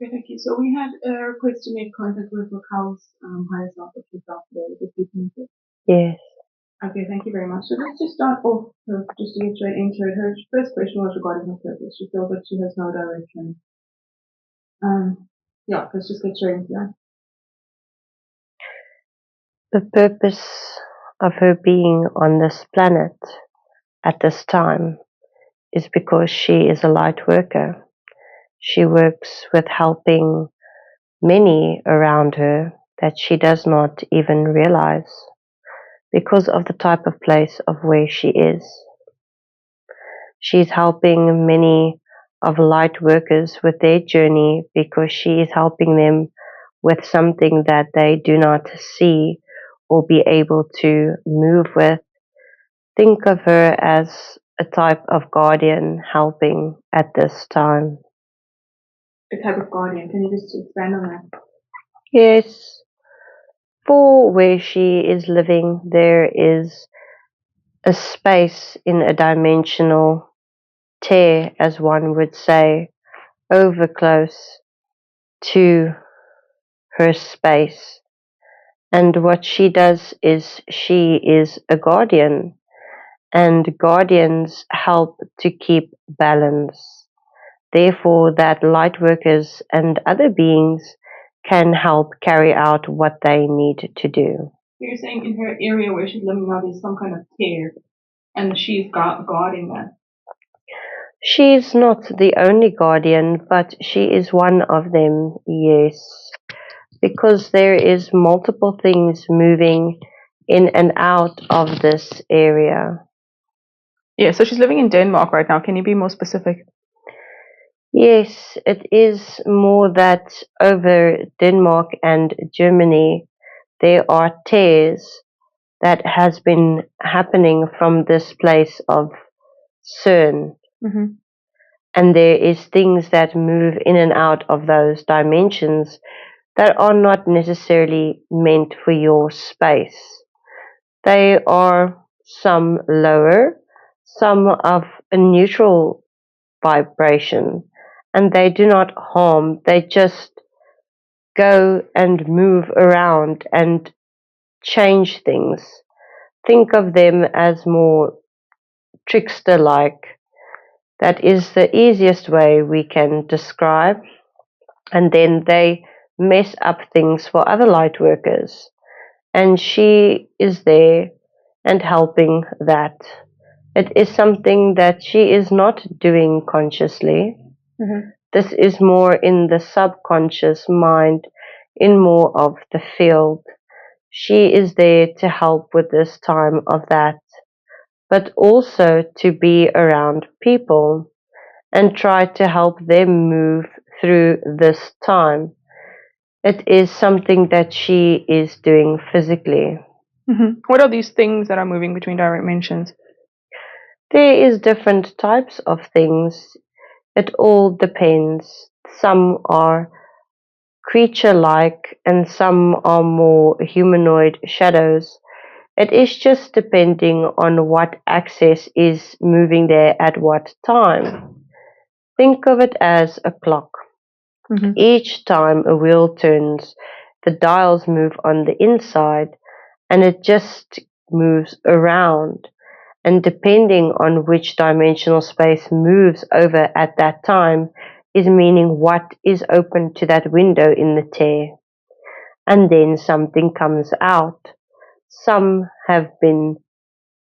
Okay, thank you. So we had a request to make contact with Raquel's higher self, which was out there, the frequency. Yes. Okay, thank you very much. So let's just start off, just to get straight into it. Her first question was regarding her purpose. She feels that she has no direction. Yeah, let's just get straight into that. The purpose of her being on this planet at this time is because she is a light worker. She works with helping many around her that she does not even realize because of the type of place of where she is. She's helping many of light workers with their journey because she is helping them with something that they do not see or be able to move with. Think of her as a type of guardian helping at this time. A type of guardian. Can you just expand on that? Yes, for where she is living, there is a space in a dimensional tear, as one would say, over close to her space. And what she does is she is a guardian, and guardians help to keep balance. Therefore, that light workers and other beings can help carry out what they need to do. You're saying in her area where she's living now, there's some kind of tear, and she's guarding that. She's not the only guardian, but she is one of them, yes. Because there is multiple things moving in and out of this area. Yeah, so she's living in Denmark right now. Can you be more specific? Yes, it is more that over Denmark and Germany there are tears that has been happening from this place of CERN. Mm-hmm. And there is things that move in and out of those dimensions that are not necessarily meant for your space. They are some lower, some of a neutral vibration, and they do not harm, they just go and move around and change things. Think of them as more trickster-like. That is the easiest way we can describe. And then they mess up things for other light workers. And she is there and helping that. It is something that she is not doing consciously. Mm-hmm. This is more in the subconscious mind, in more of the field. She is there to help with this time of that, but also to be around people and try to help them move through this time. It is something that she is doing physically. Mm-hmm. What are these things that are moving between dimensions? There is different types of things. It all depends. Some are creature-like and some are more humanoid shadows. It is just depending on what axis is moving there at what time. Think of it as a clock. Mm-hmm. Each time a wheel turns, the dials move on the inside and it just moves around. And depending on which dimensional space moves over at that time is meaning what is open to that window in the tear. And then something comes out. Some have been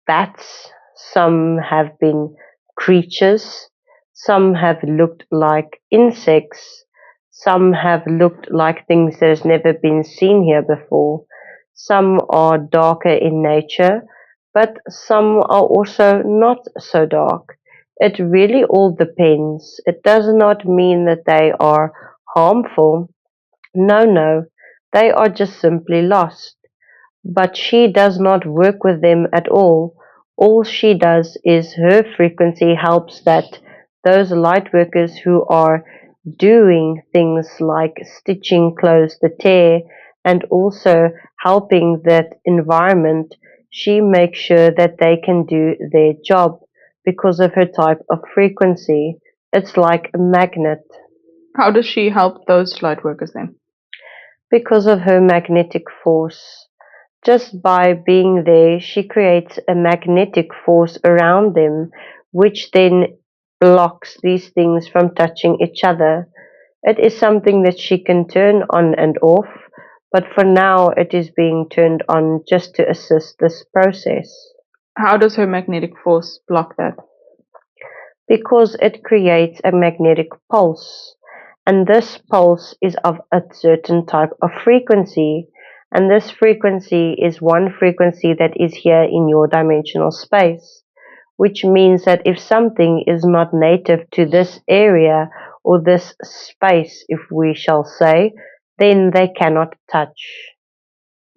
bats, some have been creatures, some have looked like insects, some have looked like things that has never been seen here before. Some are darker in nature, but some are also not so dark. It really all depends. It does not mean that they are harmful. No, they are just simply lost. But she does not work with them at all. All she does is her frequency helps that those light workers who are doing things like stitching close the tear and also helping that environment, she makes sure that they can do their job because of her type of frequency. It's like a magnet. How does she help those light workers then? Because of her magnetic force. Just by being there, she creates a magnetic force around them, which then blocks these things from touching each other. It is something that she can turn on and off, but for now it is being turned on just to assist this process. How does her magnetic force block that? Because it creates a magnetic pulse, and this pulse is of a certain type of frequency, and this frequency is one frequency that is here in your dimensional space, which means that if something is not native to this area or this space, if we shall say, then they cannot touch.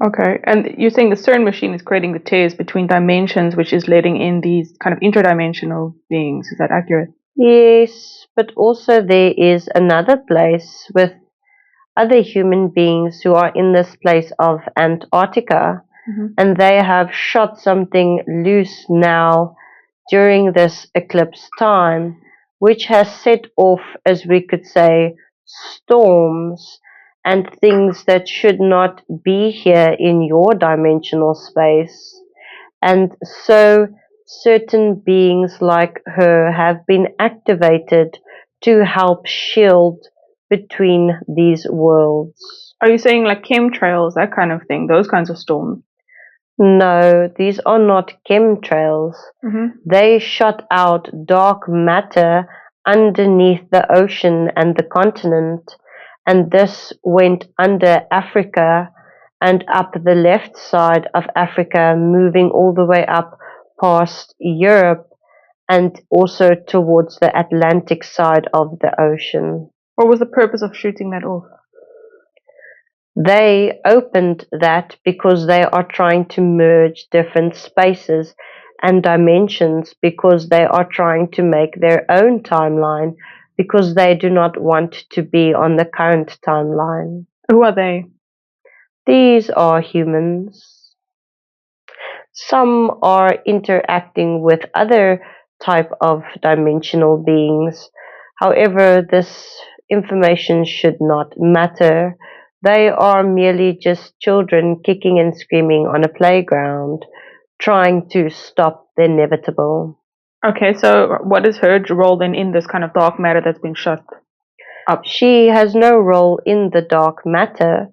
Okay, and you're saying the CERN machine is creating the tears between dimensions, which is letting in these kind of interdimensional beings. Is that accurate? Yes, but also there is another place with other human beings who are in this place of Antarctica, and they have shot something loose now during this eclipse time, which has set off, as we could say, storms and things that should not be here in your dimensional space. And so certain beings like her have been activated to help shield between these worlds. Are you saying like chemtrails, that kind of thing, those kinds of storms? No, these are not chemtrails. They shot out dark matter underneath the ocean and the continent, and this went under Africa and up the left side of Africa, moving all the way up past Europe and also towards the Atlantic side of the ocean. What was the purpose of shooting that off? They opened that because they are trying to merge different spaces and dimensions, because they are trying to make their own timeline, because they do not want to be on the current timeline. Who are they? These are humans. Some are interacting with other type of dimensional beings. However, this information should not matter. They are merely just children kicking and screaming on a playground, trying to stop the inevitable. Okay, so what is her role then in this kind of dark matter that's been shot up? She has no role in the dark matter,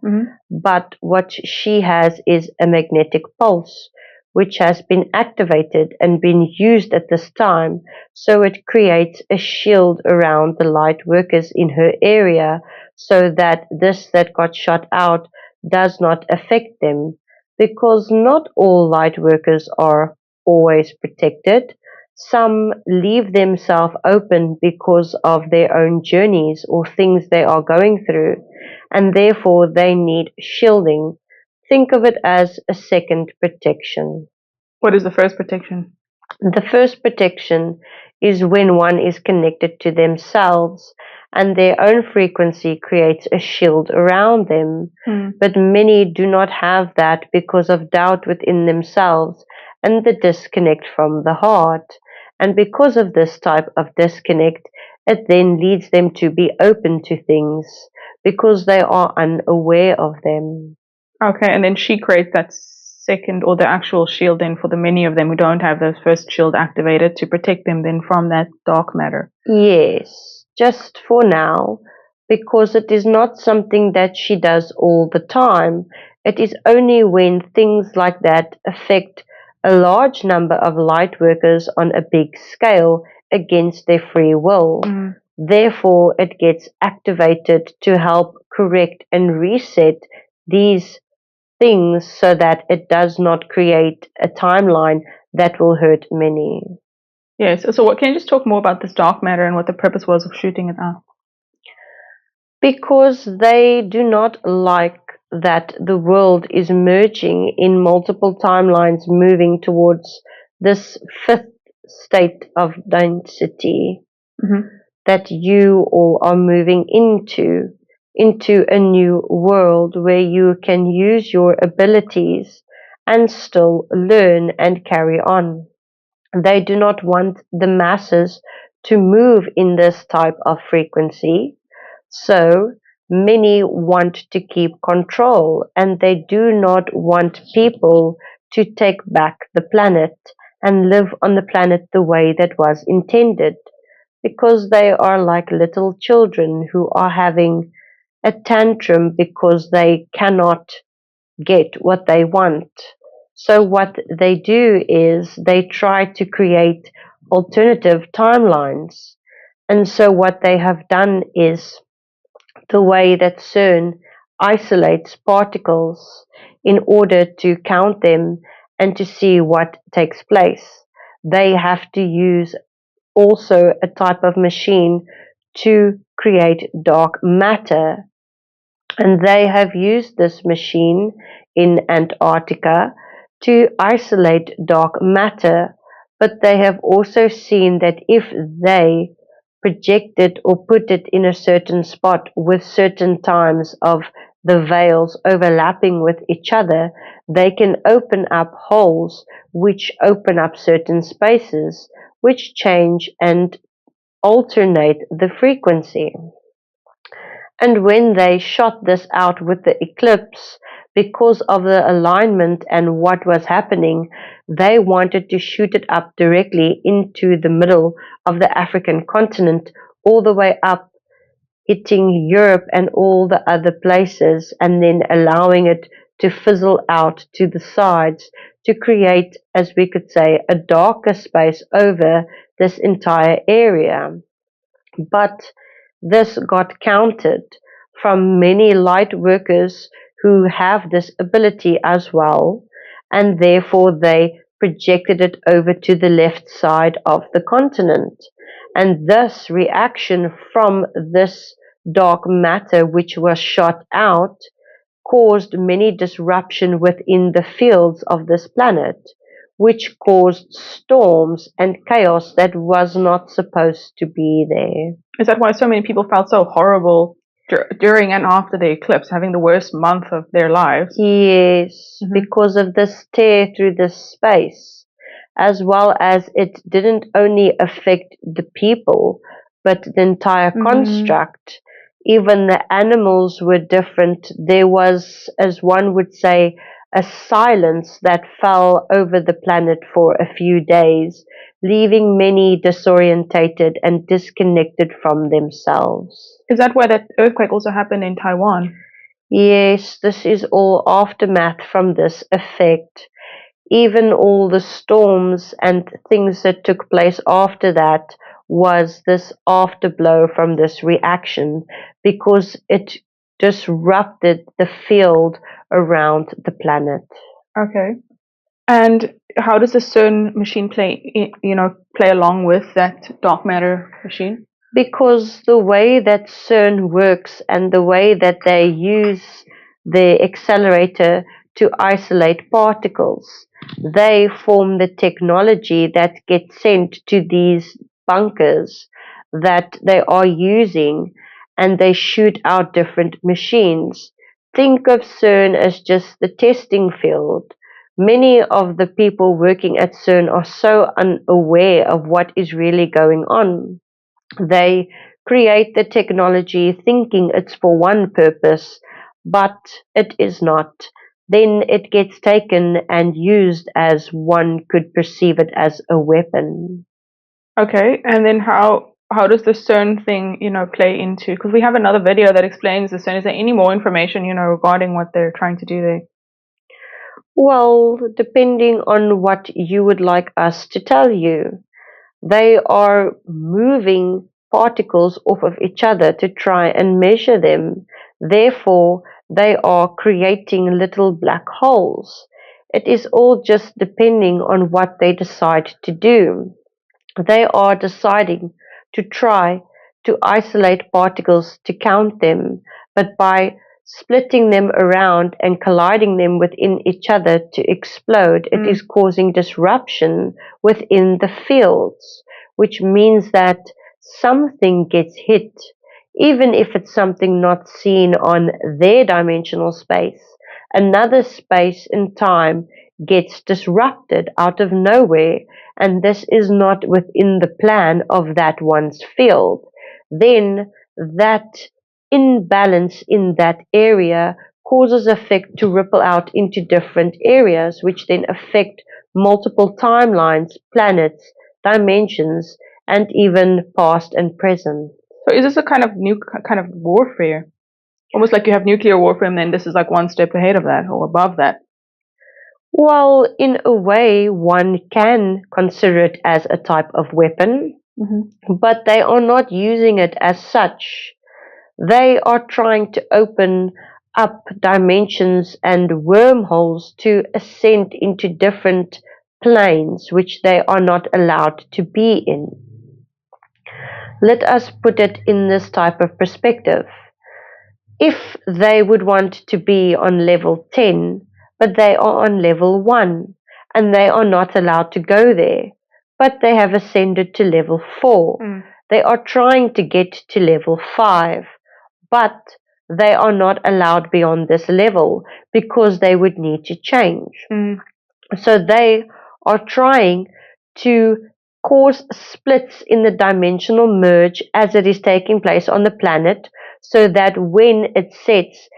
but what she has is a magnetic pulse, which has been activated and been used at this time, so it creates a shield around the light workers in her area, so that this that got shot out does not affect them, because not all light workers are always protected. Some leave themselves open because of their own journeys or things they are going through, and therefore they need shielding. Think of it as a second protection. What is the first protection? The first protection is when one is connected to themselves and their own frequency creates a shield around them. But many do not have that because of doubt within themselves and the disconnect from the heart. And because of this type of disconnect, it then leads them to be open to things because they are unaware of them. Okay, and then she creates that second or the actual shield then for the many of them who don't have the first shield activated to protect them then from that dark matter. Yes, just for now, because it is not something that she does all the time. It is only when things like that affect a large number of light workers on a big scale against their free will. Therefore, it gets activated to help correct and reset these things so that it does not create a timeline that will hurt many. Yes, so what, can you just talk more about this dark matter and what the purpose was of shooting it out? Because they do not like that the world is merging in multiple timelines, moving towards this fifth state of density. that you all are moving into a new world where you can use your abilities and still learn and carry on. They do not want the masses to move in this type of frequency. So many want to keep control, and they do not want people to take back the planet and live on the planet the way that was intended, because they are like little children who are having a tantrum because they cannot get what they want. So what they do is they try to create alternative timelines. And so what they have done is the way that CERN isolates particles in order to count them and to see what takes place. They have to use also a type of machine to create dark matter, and they have used this machine in Antarctica to isolate dark matter, but they have also seen that if they project it or put it in a certain spot with certain times of the veils overlapping with each other, they can open up holes which open up certain spaces, which change and alternate the frequency. And when they shot this out with the eclipse, because of the alignment and what was happening, they wanted to shoot it up directly into the middle of the African continent, all the way up, hitting Europe and all the other places, and then allowing it to fizzle out to the sides to create, as we could say, a darker space over this entire area. But this got counted from many light workers who have this ability as well, and therefore they projected it over to the left side of the continent. And this reaction from this dark matter which was shot out caused many disruption within the fields of this planet, which caused storms and chaos that was not supposed to be there. Is that why so many people felt so horrible during and after the eclipse, having the worst month of their lives? Yes, because of this tear through this space, as well as it didn't only affect the people, but the entire construct. Even the animals were different. There was, as one would say, a silence that fell over the planet for a few days, leaving many disorientated and disconnected from themselves. Is that why that earthquake also happened in Taiwan? Yes, this is all aftermath from this effect. Even all the storms and things that took place after that was this afterblow from this reaction, because it disrupted the field around the planet. Okay. And how does the CERN machine play along with that dark matter machine? Because the way that CERN works and the way that they use the accelerator to isolate particles, they form the technology that gets sent to these bunkers that they are using, and they shoot out different machines. Think of CERN as just the testing field. Many of the people working at CERN are so unaware of what is really going on. They create the technology thinking it's for one purpose, but it is not. Then it gets taken and used as one could perceive it as a weapon. Okay, and then how does the CERN thing, play into? Because we have another video that explains the CERN. Is there any more information, regarding what they're trying to do there? Well, depending on what you would like us to tell you. They are moving particles off of each other to try and measure them. Therefore, they are creating little black holes. It is all just depending on what they decide to do. They are deciding to try to isolate particles to count them, but by splitting them around and colliding them within each other to explode, it is causing disruption within the fields, which means that something gets hit, even if it's something not seen on their dimensional space. Another space and time gets disrupted out of nowhere, and this is not within the plan of that one's field. Then that imbalance in that area causes effect to ripple out into different areas, which then affect multiple timelines, planets, dimensions, and even past and present. So is this a kind of new kind of warfare? Almost like you have nuclear warfare, and then this is like one step ahead of that or above that. Well, in a way, one can consider it as a type of weapon, but they are not using it as such. They are trying to open up dimensions and wormholes to ascend into different planes which they are not allowed to be in. Let us put it in this type of perspective. If they would want to be on level 10, but they are on level 1, and they are not allowed to go there, but they have ascended to level 4. They are trying to get to level 5, but they are not allowed beyond this level because they would need to change. So they are trying to cause splits in the dimensional merge as it is taking place on the planet, so that when it sets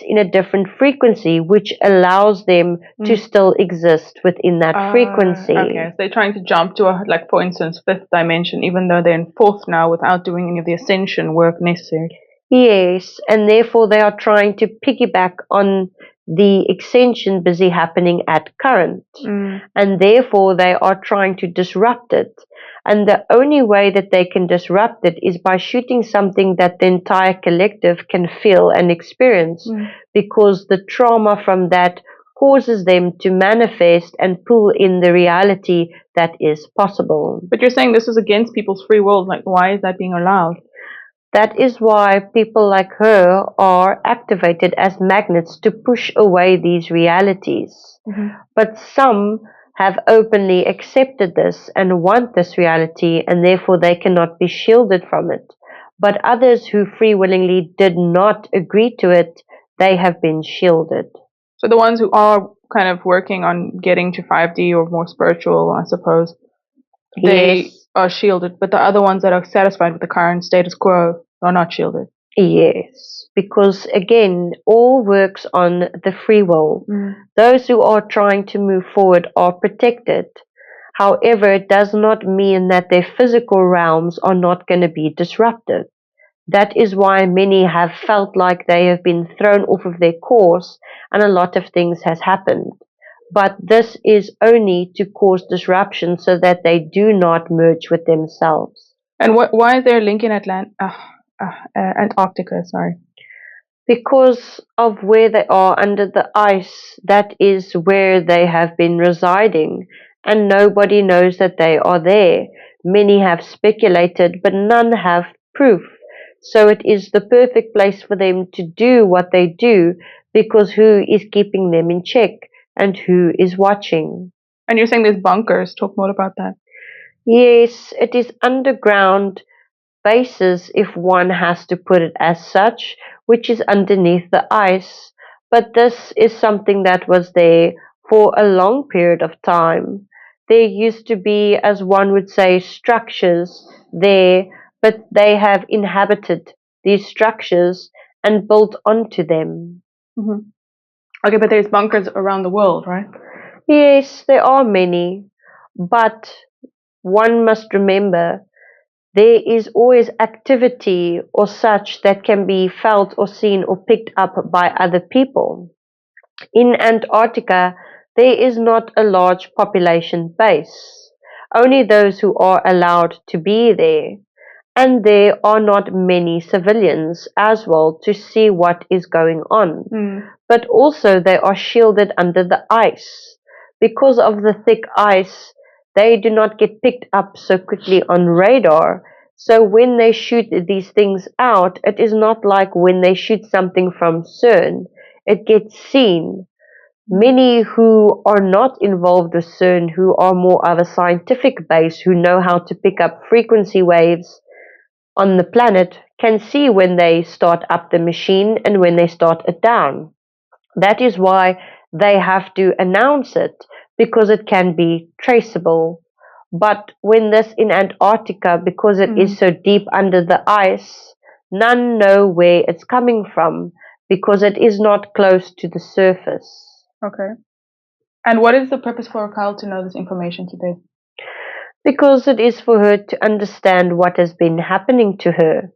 in a different frequency, which allows them to still exist within that frequency. Okay, so they're trying to jump to, like, for instance, 5th dimension, even though they're in 4th now without doing any of the ascension work necessary. Yes, and therefore they are trying to piggyback on the extension busy happening at current, and therefore they are trying to disrupt it. And the only way that they can disrupt it is by shooting something that the entire collective can feel and experience, because the trauma from that causes them to manifest and pull in the reality that is possible. But you're saying this is against people's free will. Like, why is that being allowed? That is why people like her are activated as magnets to push away these realities. But some have openly accepted this and want this reality, and therefore they cannot be shielded from it. But others who free willingly did not agree to it, they have been shielded. So the ones who are kind of working on getting to 5D or more spiritual, I suppose, they are shielded, but the other ones that are satisfied with the current status quo are not shielded. Yes, because again, all works on the free will. Those who are trying to move forward are protected. However, it does not mean that their physical realms are not going to be disrupted. That is why many have felt like they have been thrown off of their course and a lot of things has happened. But this is only to cause disruption so that they do not merge with themselves. And why is there a link in Antarctica? Sorry. Because of where they are under the ice, that is where they have been residing, and nobody knows that they are there. Many have speculated, but none have proof. So it is the perfect place for them to do what they do, because who is keeping them in check and who is watching? And you're saying there's bunkers. Talk more about that. Yes, it is underground bases, if one has to put it as such, which is underneath the ice. But this is something that was there for a long period of time. There used to be, as one would say, structures there, but they have inhabited these structures and built onto them. Okay, but there's bunkers around the world, right? Yes, there are many, but one must remember there is always activity or such that can be felt or seen or picked up by other people. In Antarctica, there is not a large population base, only those who are allowed to be there. And there are not many civilians as well to see what is going on. But also they are shielded under the ice. Because of the thick ice, they do not get picked up so quickly on radar. So when they shoot these things out, it is not like when they shoot something from CERN. It gets seen. Many who are not involved with CERN, who are more of a scientific base, who know how to pick up frequency waves, on the planet can see when they start up the machine and when they start it down. That is why they have to announce it, because it can be traceable. But when this in Antarctica, because it is so deep under the ice, none know where it's coming from, because it is not close to the surface. Okay. And what is the purpose for Kyle to know this information today? Because it is for her to understand what has been happening to her.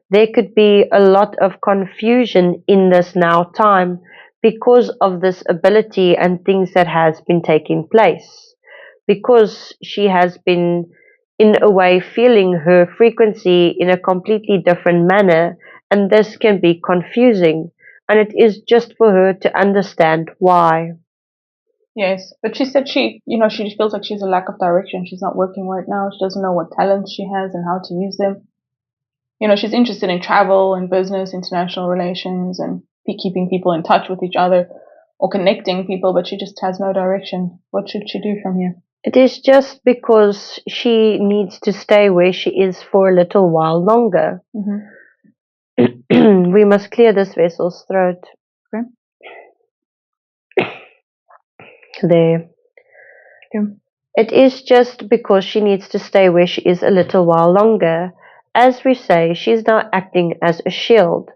There could be a lot of confusion in this now time because of this ability and things that has been taking place. Because she has been, in a way, feeling her frequency in a completely different manner, and this can be confusing. And it is just for her to understand why. Yes, but she said she just feels like she's a lack of direction. She's not working right now. She doesn't know what talents she has and how to use them. She's interested in travel and business, international relations, and keeping people in touch with each other or connecting people, but she just has no direction. What should she do from here? It is just because she needs to stay where she is for a little while longer. We must clear this vessel's throat. Okay. There. Okay. It is just because she needs to stay where she is a little while longer. As we say, she's now acting as a shield.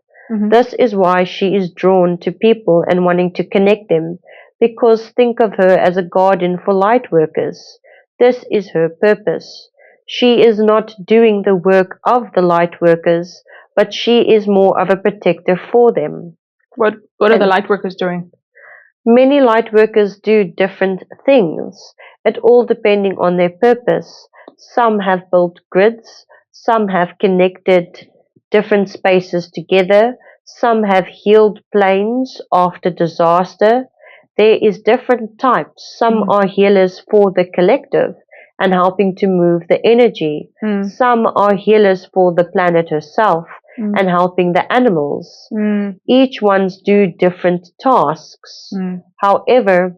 This is why she is drawn to people and wanting to connect them, because think of her as a guardian for light workers. This is her purpose. She is not doing the work of the light workers, but she is more of a protector for them. What are the light workers doing? Many light workers do different things, it all depending on their purpose. Some have built grids, some have connected different spaces together, some have healed planes after disaster. There is different types. Some are healers for the collective and helping to move the energy. Some are healers for the planet herself and helping the animals. Each ones do different tasks. However,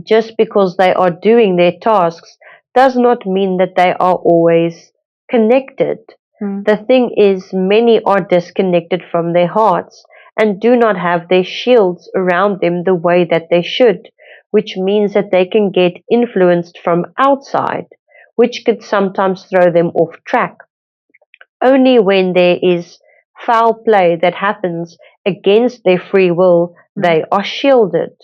just because they are doing their tasks does not mean that they are always connected. The thing is, many are disconnected from their hearts and do not have their shields around them the way that they should, which means that they can get influenced from outside, which could sometimes throw them off track. Only when there is foul play that happens against their free will, they are shielded.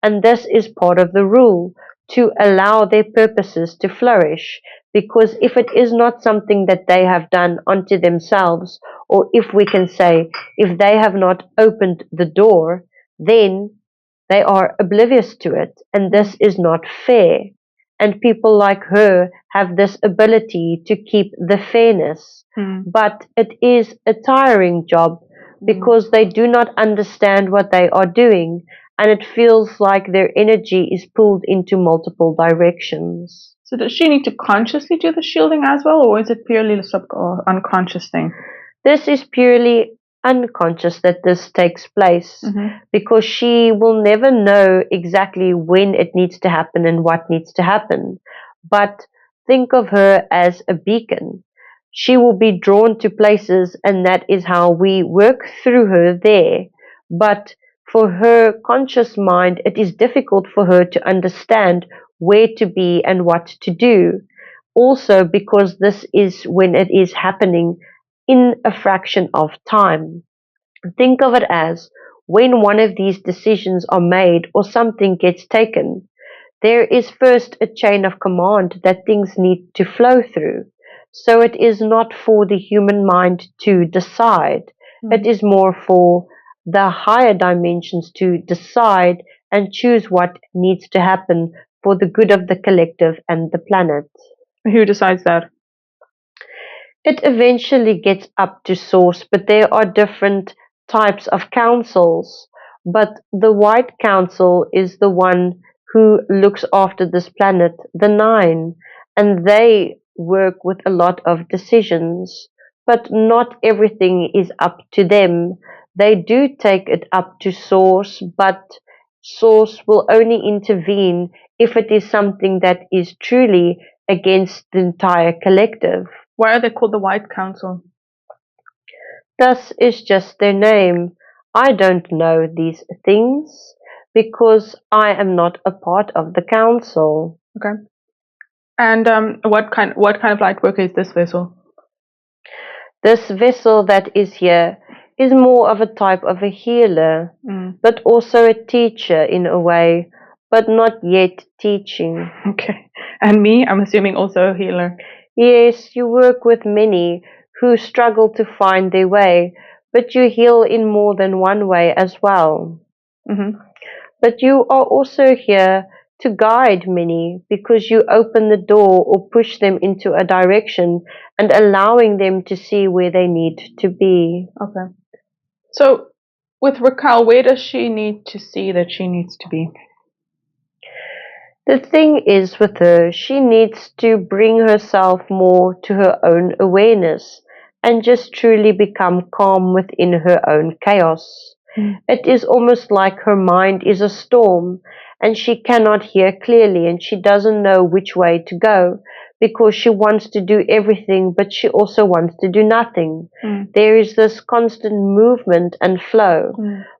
And this is part of the rule, to allow their purposes to flourish. Because if it is not something that they have done unto themselves, or if we can say, if they have not opened the door, then they are oblivious to it. And this is not fair. And people like her have this ability to keep the fairness. But it is a tiring job because they do not understand what they are doing, and it feels like their energy is pulled into multiple directions. So does she need to consciously do the shielding as well, or is it purely a unconscious thing? This is purely unconscious that this takes place, because she will never know exactly when it needs to happen and what needs to happen. But think of her as a beacon. She will be drawn to places, and that is how we work through her there. But for her conscious mind, it is difficult for her to understand where to be and what to do. Also because this is when it is happening in a fraction of time. Think of it as when one of these decisions are made or something gets taken, there is first a chain of command that things need to flow through. So it is not for the human mind to decide. It is more for the higher dimensions to decide and choose what needs to happen for the good of the collective and the planet. Who decides that? It eventually gets up to source, but there are different types of councils. But the White Council is the one who looks after this planet, the Nine, and they work with a lot of decisions. But not everything is up to them. They do take it up to Source, but Source will only intervene if it is something that is truly against the entire collective. Why are they called the White Council? Thus is just their name. I don't know these things because I am not a part of the council. Okay. And what kind of light worker is this vessel? This vessel that is here is more of a type of a healer, but also a teacher in a way, but not yet teaching. Okay. And me, I'm assuming also a healer. Yes, you work with many who struggle to find their way, but you heal in more than one way as well. But you are also here to guide many because you open the door or push them into a direction and allowing them to see where they need to be. Okay. So with Raquel, where does she need to see that she needs to be? The thing is with her, she needs to bring herself more to her own awareness and just truly become calm within her own chaos. It is almost like her mind is a storm and she cannot hear clearly and she doesn't know which way to go because she wants to do everything but she also wants to do nothing. There is this constant movement and flow,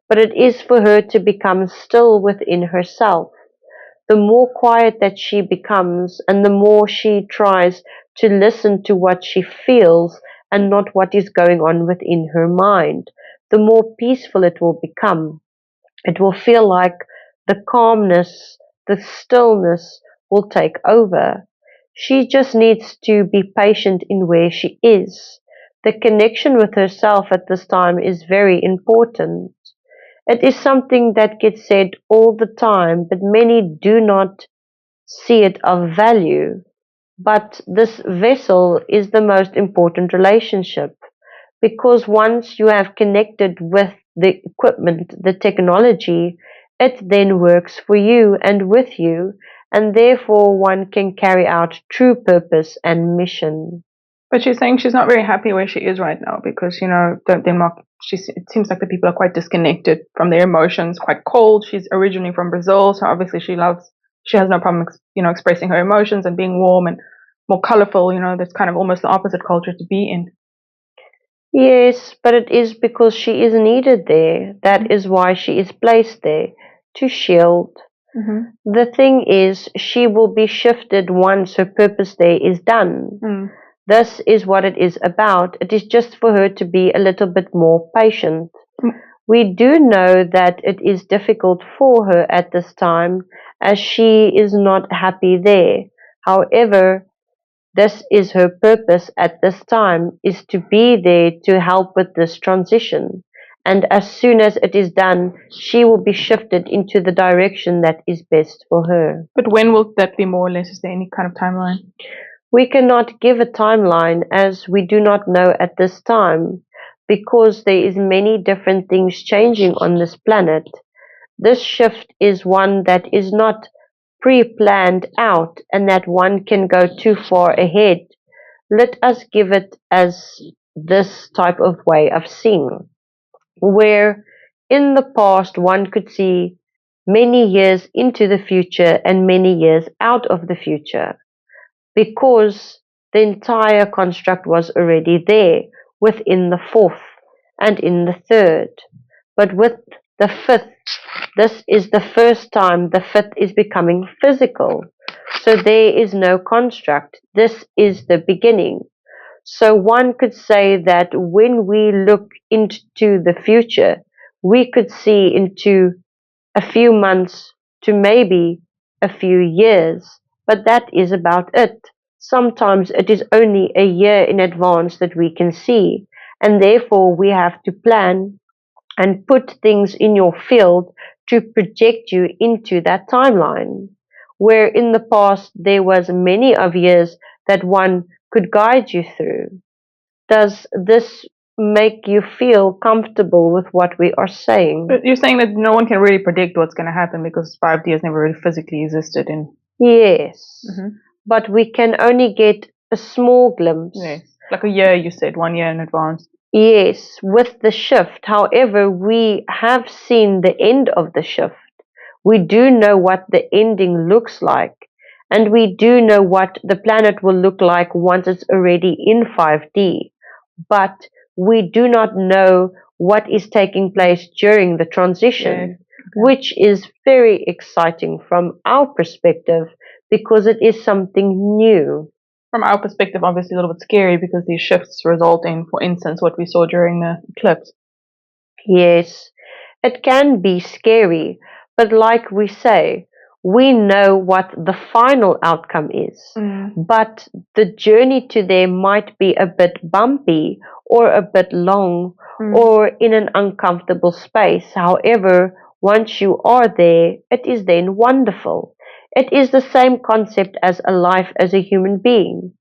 but it is for her to become still within herself. The more quiet that she becomes and the more she tries to listen to what she feels and not what is going on within her mind, the more peaceful it will become. It will feel like the calmness, the stillness will take over. She just needs to be patient in where she is. The connection with herself at this time is very important. It is something that gets said all the time, but many do not see it of value. But this vessel is the most important relationship because once you have connected with the equipment, the technology, it then works for you and with you, and therefore one can carry out true purpose and mission. But she's saying she's not very happy where she is right now because, Denmark, it seems like the people are quite disconnected from their emotions, quite cold. She's originally from Brazil, so obviously she has no problem, expressing her emotions and being warm and more colorful. That's kind of almost the opposite culture to be in. Yes, but it is because she is needed there. That is why she is placed there, to shield. The thing is, she will be shifted once her purpose there is done. This is what it is about. It is just for her to be a little bit more patient. We do know that it is difficult for her at this time as she is not happy there. However, this is her purpose at this time, is to be there to help with this transition. And as soon as it is done, she will be shifted into the direction that is best for her. But when will that be, more or less? Is there any kind of timeline? We cannot give a timeline as we do not know at this time because there is many different things changing on this planet. This shift is one that is not pre-planned out and that one can go too far ahead. Let us give it as this type of way of seeing, where in the past one could see many years into the future and many years out of the future, because the entire construct was already there within the fourth and in the third. But with the fifth, this is the first time the fifth is becoming physical. So there is no construct. This is the beginning. So one could say that when we look into the future, we could see into a few months to maybe a few years, but that is about it. Sometimes it is only a year in advance that we can see, and therefore we have to plan and put things in your field to project you into that timeline. Where in the past there was many of years that one could guide you through. Does this make you feel comfortable with what we are saying? But you're saying that no one can really predict what's going to happen because 5D has never really physically existed in. Yes, but we can only get a small glimpse. Yes, like a year, you said, 1 year in advance. Yes, with the shift. However, we have seen the end of the shift. We do know what the ending looks like. And we do know what the planet will look like once it's already in 5D. But we do not know what is taking place during the transition, which is very exciting from our perspective because it is something new. From our perspective, obviously a little bit scary because these shifts result in, for instance, what we saw during the eclipse. Yes, it can be scary, but like we say, we know what the final outcome is. But the journey to there might be a bit bumpy or a bit long or in an uncomfortable space. However, once you are there, it is then wonderful. It is the same concept as a life as a human being.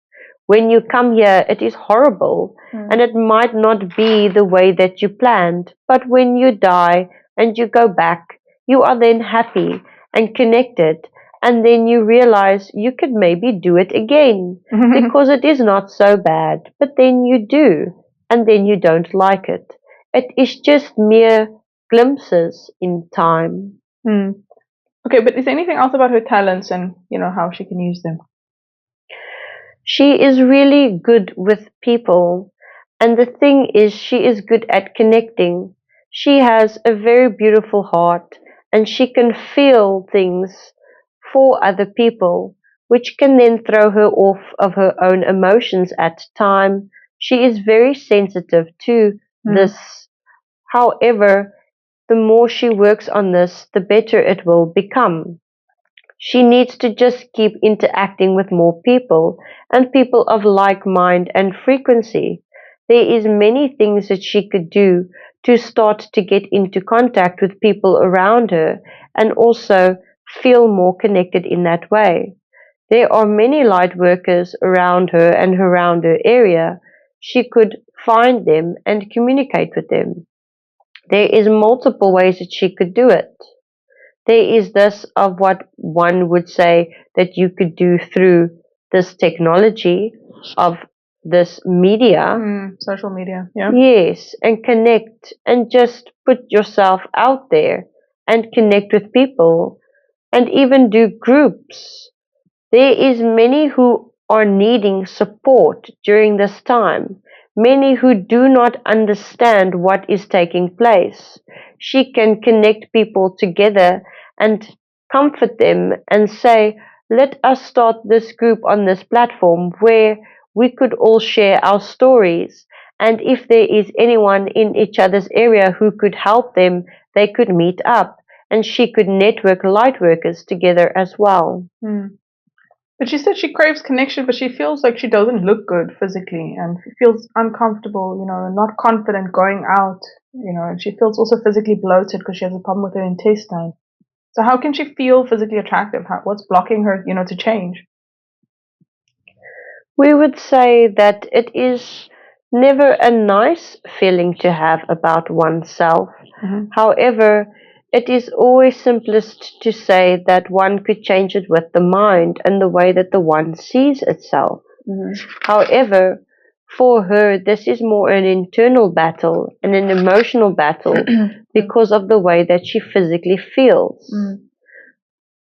When you come here, it is horrible and it might not be the way that you planned. But when you die and you go back, you are then happy and connected. And then you realize you could maybe do it again because it is not so bad. But then you do, and then you don't like it. It is just mere glimpses in time. Okay, but is there anything else about her talents and, how she can use them? She is really good with people, and the thing is, she is good at connecting. She has a very beautiful heart, and she can feel things for other people, which can then throw her off of her own emotions at time. She is very sensitive to this. However, the more she works on this, the better it will become. She needs to just keep interacting with more people and people of like mind and frequency. There is many things that she could do to start to get into contact with people around her and also feel more connected in that way. There are many light workers around her and around her area. She could find them and communicate with them. There is multiple ways that she could do it. There is this of what one would say that you could do through this technology of this media. Social media, yeah. Yes, and connect and just put yourself out there and connect with people and even do groups. There is many who are needing support during this time, many who do not understand what is taking place. She can connect people together and comfort them and say, let us start this group on this platform where we could all share our stories. And if there is anyone in each other's area who could help them, they could meet up and she could network light workers together as well. But she said she craves connection, but she feels like she doesn't look good physically and feels uncomfortable, not confident going out, and she feels also physically bloated because she has a problem with her intestine. So how can she feel physically attractive? What's blocking her, to change? We would say that it is never a nice feeling to have about oneself. However, it is always simplest to say that one could change it with the mind and the way that the one sees itself. However, for her, this is more an internal battle and an emotional battle because of the way that she physically feels.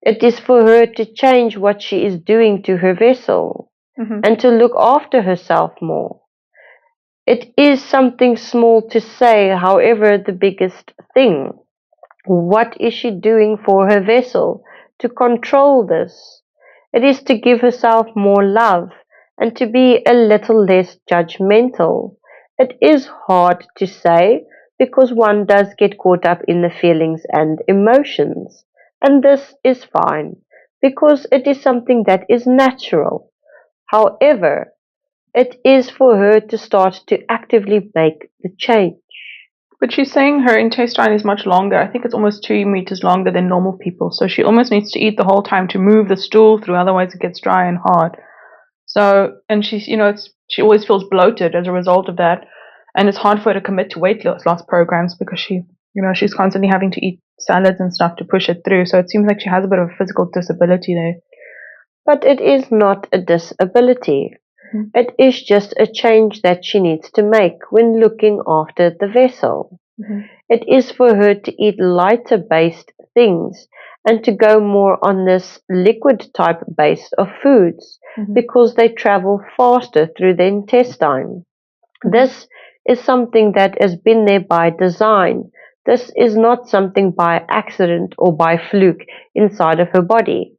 It is for her to change what she is doing to her vessel and to look after herself more. It is something small to say, however, the biggest thing. What is she doing for her vessel to control this? It is to give herself more love and to be a little less judgmental. It is hard to say because one does get caught up in the feelings and emotions. And this is fine because it is something that is natural. However, it is for her to start to actively make the change. But she's saying her intestine is much longer. I think it's almost 2 meters longer than normal people. So she almost needs to eat the whole time to move the stool through, otherwise it gets dry and hard. So, and she's, she always feels bloated as a result of that. And it's hard for her to commit to weight loss programs because she's constantly having to eat salads and stuff to push it through. So it seems like she has a bit of a physical disability there. But it is not a disability. It is just a change that she needs to make when looking after the vessel. It is for her to eat lighter based things and to go more on this liquid type base of foods because they travel faster through the intestine. This is something that has been there by design. This is not something by accident or by fluke inside of her body.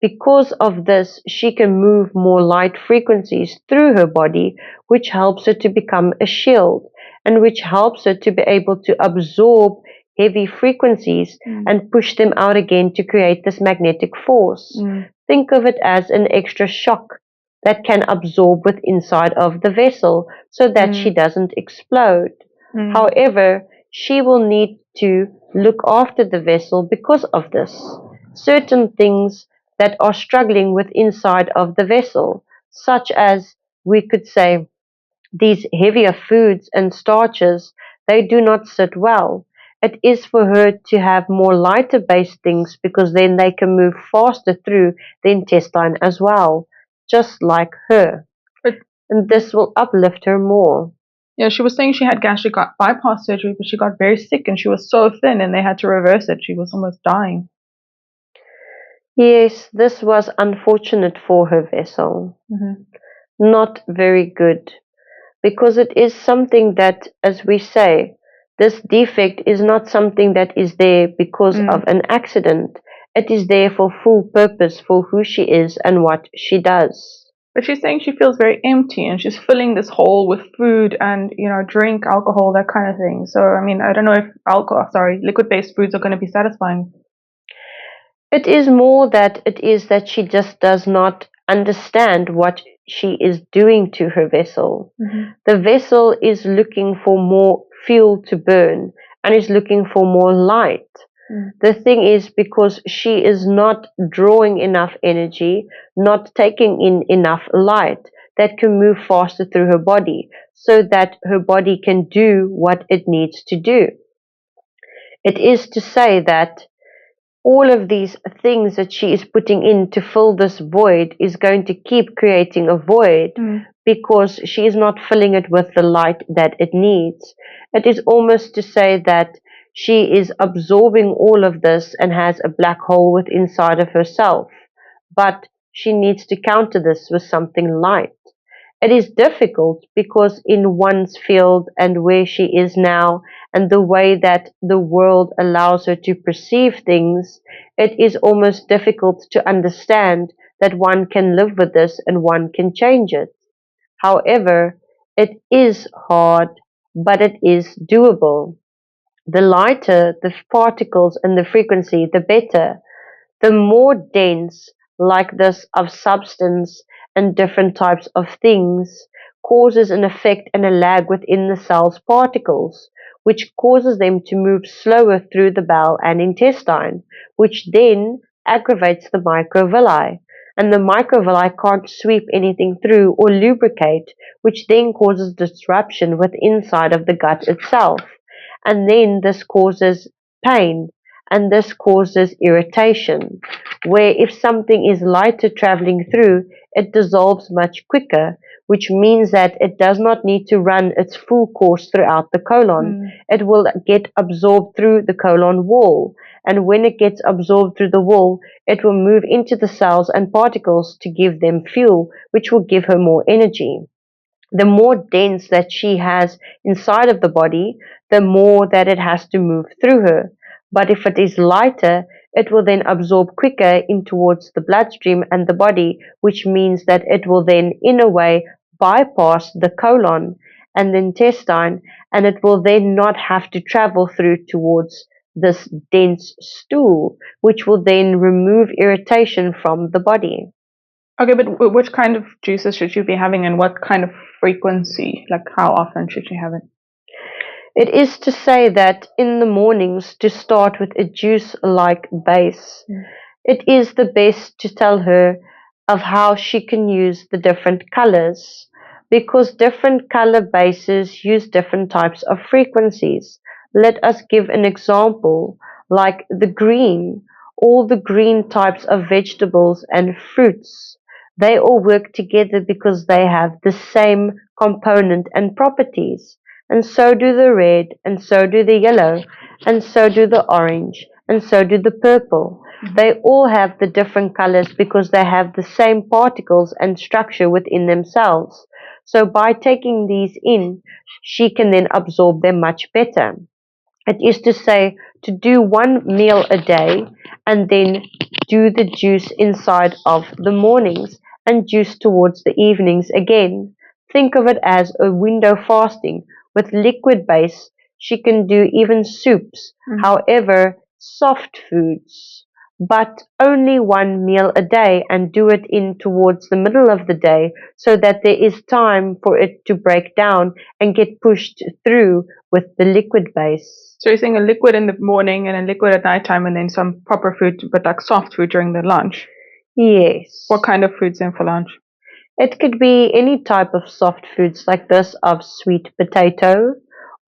Because of this, she can move more light frequencies through her body, which helps her to become a shield and which helps her to be able to absorb heavy frequencies and push them out again to create this magnetic force. Think of it as an extra shock that can absorb with inside of the vessel so that she doesn't explode. However, she will need to look after the vessel because of this. Certain things that are struggling with inside of the vessel, such as we could say these heavier foods and starches, they do not sit well. It is for her to have more lighter based things because then they can move faster through the intestine as well, just like her. But And this will uplift her more. yeah, she was saying she had gastric bypass surgery, but she got very sick and she was so thin and they had to reverse it. She was almost dying. Yes, this was unfortunate for her vessel. Not very good. Because it is something that, as we say, this defect is not something that is there because of an accident. It is there for full purpose for who she is and what she does. But she's saying she feels very empty and she's filling this hole with food and, drink, alcohol, that kind of thing. So, I mean, I don't know if liquid-based foods are going to be satisfying. It is more that it is that she just does not understand what she is doing to her vessel. The vessel is looking for more fuel to burn and is looking for more light. The thing is, because she is not drawing enough energy, not taking in enough light that can move faster through her body so that her body can do what it needs to do. It is to say that all of these things that she is putting in to fill this void is going to keep creating a void because she is not filling it with the light that it needs. It is almost to say that she is absorbing all of this and has a black hole within inside of herself, but she needs to counter this with something light. It is difficult because in one's field and where she is now and the way that the world allows her to perceive things, it is almost difficult to understand that one can live with this and one can change it. However, it is hard, but it is doable. The lighter the particles and the frequency, the better. The more dense, like this, of substance and different types of things causes an effect and a lag within the cell's particles, which causes them to move slower through the bowel and intestine, which then aggravates the microvilli. And the microvilli can't sweep anything through or lubricate, which then causes disruption within inside of the gut itself. And then this causes pain, and this causes irritation, where if something is lighter traveling through, it dissolves much quicker, which means that it does not need to run its full course throughout the colon. It will get absorbed through the colon wall, and when it gets absorbed through the wall, it will move into the cells and particles to give them fuel, which will give her more energy. The more dense that she has inside of the body, the more that it has to move through her. But if it is lighter, it will then absorb quicker in towards the bloodstream and the body, which means that it will then, in a way, bypass the colon and the intestine, and it will then not have to travel through towards this dense stool, which will then remove irritation from the body. Okay, but which kind of juices should you be having and what kind of frequency? Like how often should you have it? It is to say that in the mornings to start with a juice-like base. It is the best to tell her of how she can use the different colors, because different color bases use different types of frequencies. Let us give an example, like the green. All the green types of vegetables and fruits, they all work together because they have the same component and properties. And so do the red, and so do the yellow, and so do the orange, and so do the purple. They all have the different colors because they have the same particles and structure within themselves. So by taking these in, she can then absorb them much better. It is to say, to do one meal a day and then do the juice inside of the mornings and juice towards the evenings again. Think of it as a window fasting with liquid base. She can do even soups, however, soft foods, but only one meal a day and do it in towards the middle of the day so that there is time for it to break down and get pushed through with the liquid base. So you're saying a liquid in the morning and a liquid at nighttime and then some proper food, but like soft food during the lunch? Yes. What kind of food's in for lunch? It could be any type of soft foods like this of sweet potato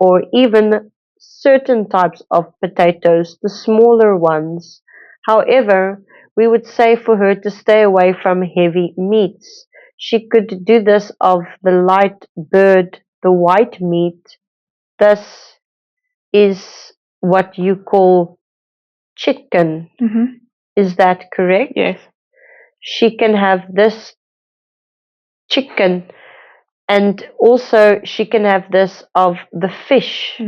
or even certain types of potatoes, the smaller ones. However, we would say for her to stay away from heavy meats. She could do this of the light bird, the white meat. This is what you call chicken. Is that correct? Yes. She can have this chicken, and also she can have this of the fish,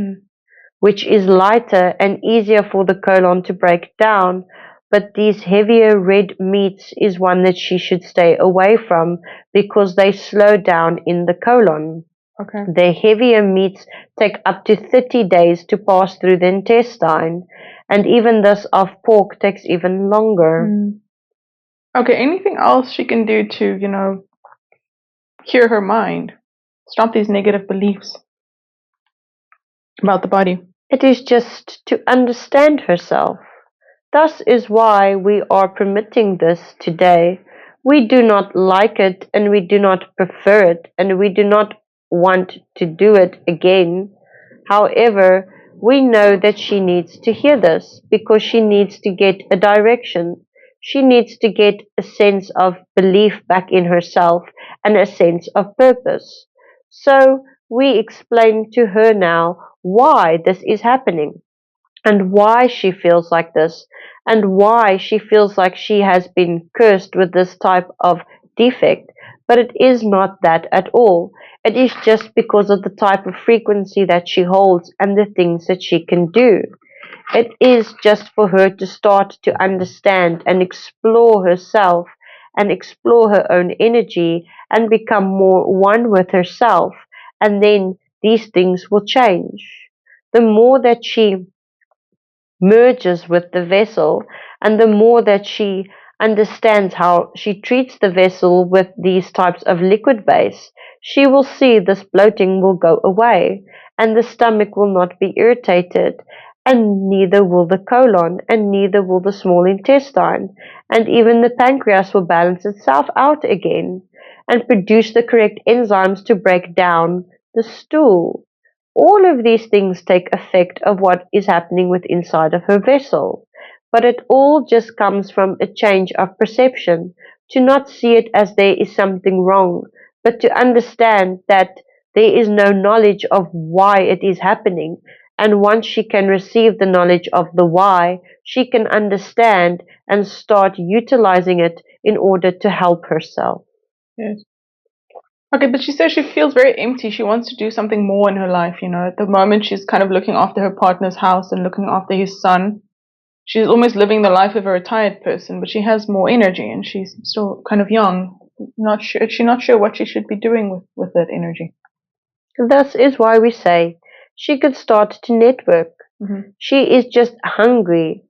which is lighter and easier for the colon to break down. But these heavier red meats is one that she should stay away from because they slow down in the colon. Okay. The heavier meats take up to 30 days to pass through the intestine, and even this of pork takes even longer. Okay, anything else she can do to, cure her mind? Stop these negative beliefs about the body. It is just to understand herself. Thus is why we are permitting this today. We do not like it and we do not prefer it and we do not want to do it again. However, we know that she needs to hear this because she needs to get a direction. She needs to get a sense of belief back in herself and a sense of purpose. So we explain to her now why this is happening and why she feels like this and why she feels like she has been cursed with this type of defect. But it is not that at all. It is just because of the type of frequency that she holds and the things that she can do. It is just for her to start to understand and explore herself and explore her own energy and become more one with herself. And then these things will change. The more that she merges with the vessel, and the more that she understands how she treats the vessel with these types of liquid base, she will see this bloating will go away, and the stomach will not be irritated, and neither will the colon, and neither will the small intestine, and even the pancreas will balance itself out again, and produce the correct enzymes to break down the stool. All of these things take effect of what is happening with inside of her vessel. But it all just comes from a change of perception, to not see it as there is something wrong, but to understand that there is no knowledge of why it is happening. And once she can receive the knowledge of the why, she can understand and start utilizing it in order to help herself. Yes. Okay, but she says she feels very empty. She wants to do something more in her life, At the moment, she's kind of looking after her partner's house and looking after his son. She's almost living the life of a retired person, but she has more energy and she's still kind of young. She's not sure what she should be doing with that energy. Thus is why we say she could start to network. She is just hungry,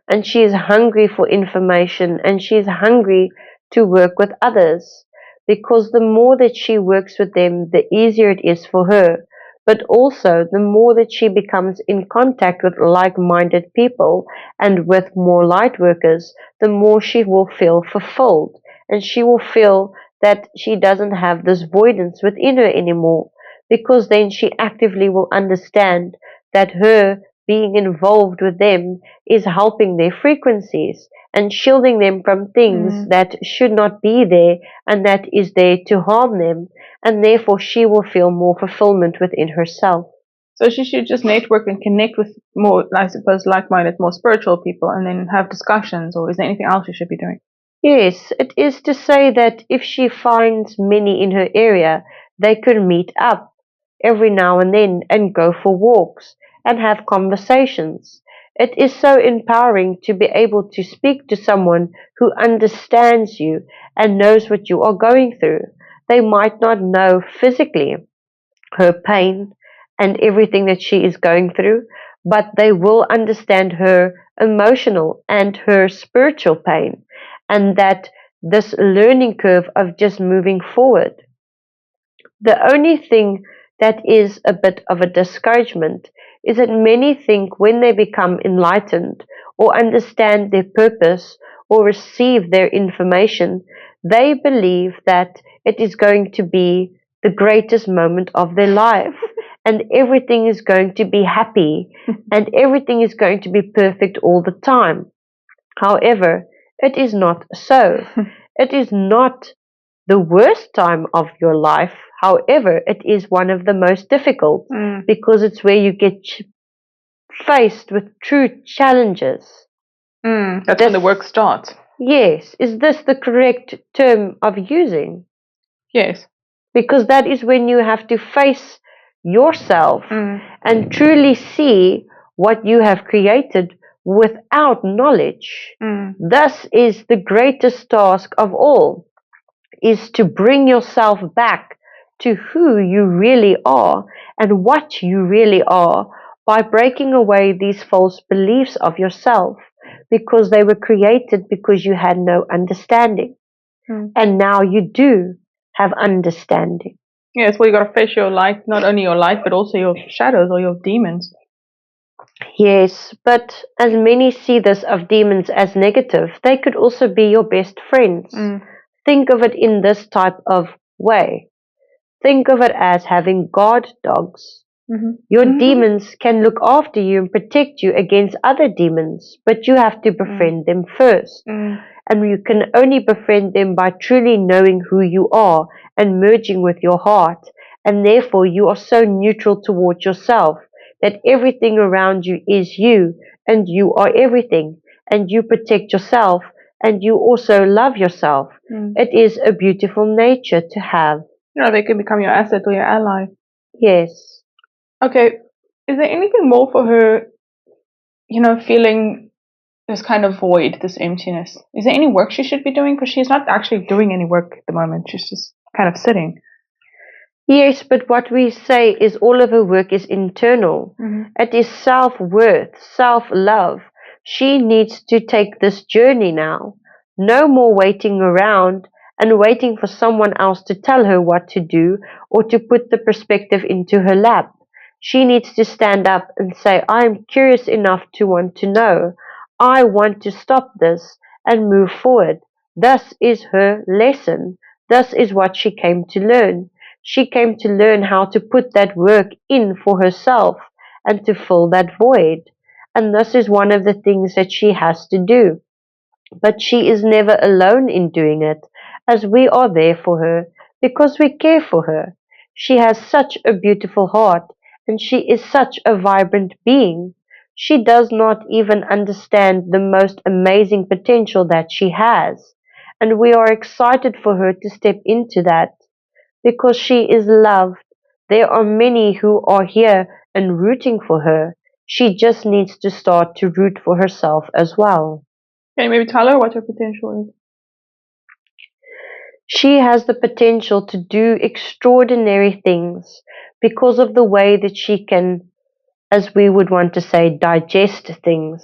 and she is hungry for information, and she is hungry to work with others, because the more that she works with them, the easier it is for her. But also, the more that she becomes in contact with like-minded people and with more light workers, the more she will feel fulfilled, and she will feel that she doesn't have this voidance within her anymore, because then she actively will understand that her being involved with them is helping their frequencies and shielding them from things that should not be there and that is there to harm them, and therefore she will feel more fulfillment within herself. So she should just network and connect with more, I suppose, like-minded, more spiritual people and then have discussions, or is there anything else she should be doing? Yes, it is to say that if she finds many in her area, they could meet up every now and then and go for walks and have conversations. It is so empowering to be able to speak to someone who understands you and knows what you are going through. They might not know physically her pain and everything that she is going through, but they will understand her emotional and her spiritual pain, and that this learning curve of just moving forward. The only thing that is a bit of a discouragement is that many think when they become enlightened or understand their purpose or receive their information, they believe that it is going to be the greatest moment of their life and everything is going to be happy and everything is going to be perfect all the time. However, it is not so. It is not the worst time of your life. However, it is one of the most difficult because it's where you get faced with true challenges. That's when the work starts. Yes. Is this the correct term of using? Yes. Because that is when you have to face yourself and truly see what you have created without knowledge. Thus is the greatest task of all, is to bring yourself back to who you really are and what you really are by breaking away these false beliefs of yourself, because they were created because you had no understanding. And now you do have understanding. Yes, well, you got to face your light, not only your light, but also your shadows or your demons. Yes, but as many see this of demons as negative, they could also be your best friends. Think of it in this type of way. Think of it as having guard dogs. Your demons can look after you and protect you against other demons, but you have to befriend them first. And you can only befriend them by truly knowing who you are and merging with your heart. And therefore you are so neutral towards yourself that everything around you is you and you are everything and you protect yourself and you also love yourself. It is a beautiful nature to have. Yeah, they can become your asset or your ally. Yes. Okay, is there anything more for her, feeling this kind of void, this emptiness? Is there any work she should be doing? Because she's not actually doing any work at the moment. She's just kind of sitting. Yes, but what we say is all of her work is internal. It is self-worth, self-love. She needs to take this journey now. No more waiting around and waiting for someone else to tell her what to do or to put the perspective into her lap. She needs to stand up and say, I am curious enough to want to know. I want to stop this and move forward. Thus is her lesson. Thus is what she came to learn. She came to learn how to put that work in for herself and to fill that void. And this is one of the things that she has to do. But she is never alone in doing it, as we are there for her because we care for her. She has such a beautiful heart and she is such a vibrant being. She does not even understand the most amazing potential that she has. And we are excited for her to step into that because she is loved. There are many who are here and rooting for her. She just needs to start to root for herself as well. Can you maybe tell her what her potential is? She has the potential to do extraordinary things because of the way that she can, as we would want to say, digest things.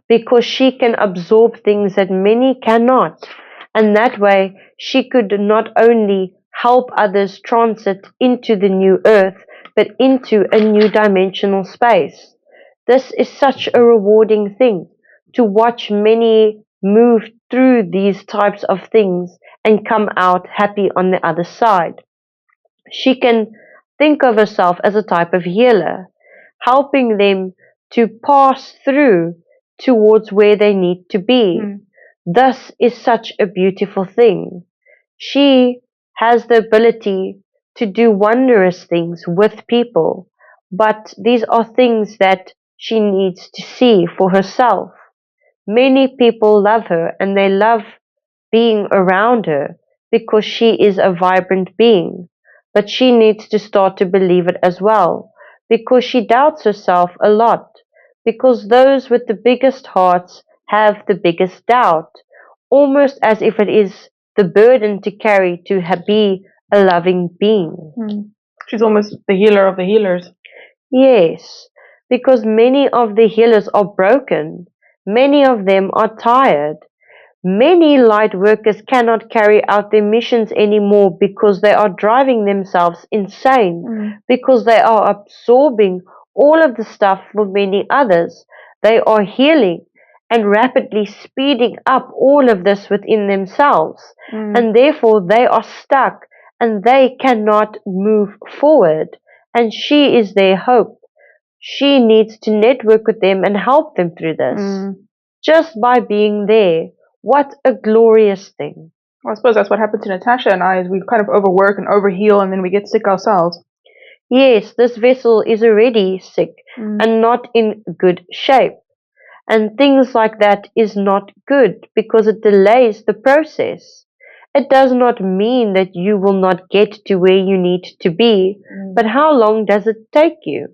Because she can absorb things that many cannot. And that way she could not only help others transit into the new earth, but into a new dimensional space. This is such a rewarding thing, to watch many move through these types of things and come out happy on the other side. She can think of herself as a type of healer, helping them to pass through towards where they need to be. Thus is such a beautiful thing. She has the ability to do wondrous things with people, but these are things that she needs to see for herself. Many people love her and they love being around her because she is a vibrant being. but she needs to start to believe it as well, because she doubts herself a lot, because those with the biggest hearts have the biggest doubt, almost as if it is the burden to carry to be a loving being. She's almost the healer of the healers. Yes, because many of the healers are broken. Many of them are tired. Many light workers cannot carry out their missions anymore because they are driving themselves insane, because they are absorbing all of the stuff for many others. They are healing and rapidly speeding up all of this within themselves, and therefore they are stuck and they cannot move forward. And she is their hope. She needs to network with them and help them through this just by being there. What a glorious thing. Well, I suppose that's what happened to Natasha and I, is we kind of overwork and overheal and then we get sick ourselves. Yes, this vessel is already sick and not in good shape. And things like that is not good because it delays the process. It does not mean that you will not get to where you need to be, but how long does it take you?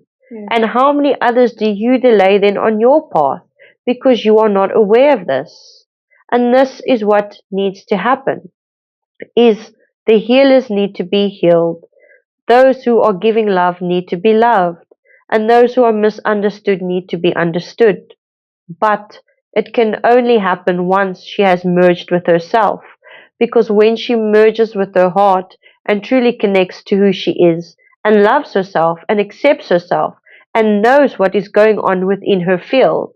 And how many others do you delay then on your path because you are not aware of this? And this is what needs to happen, is the healers need to be healed. Those who are giving love need to be loved, and those who are misunderstood need to be understood. But it can only happen once she has merged with herself, because when she merges with her heart and truly connects to who she is and loves herself and accepts herself and knows what is going on within her field,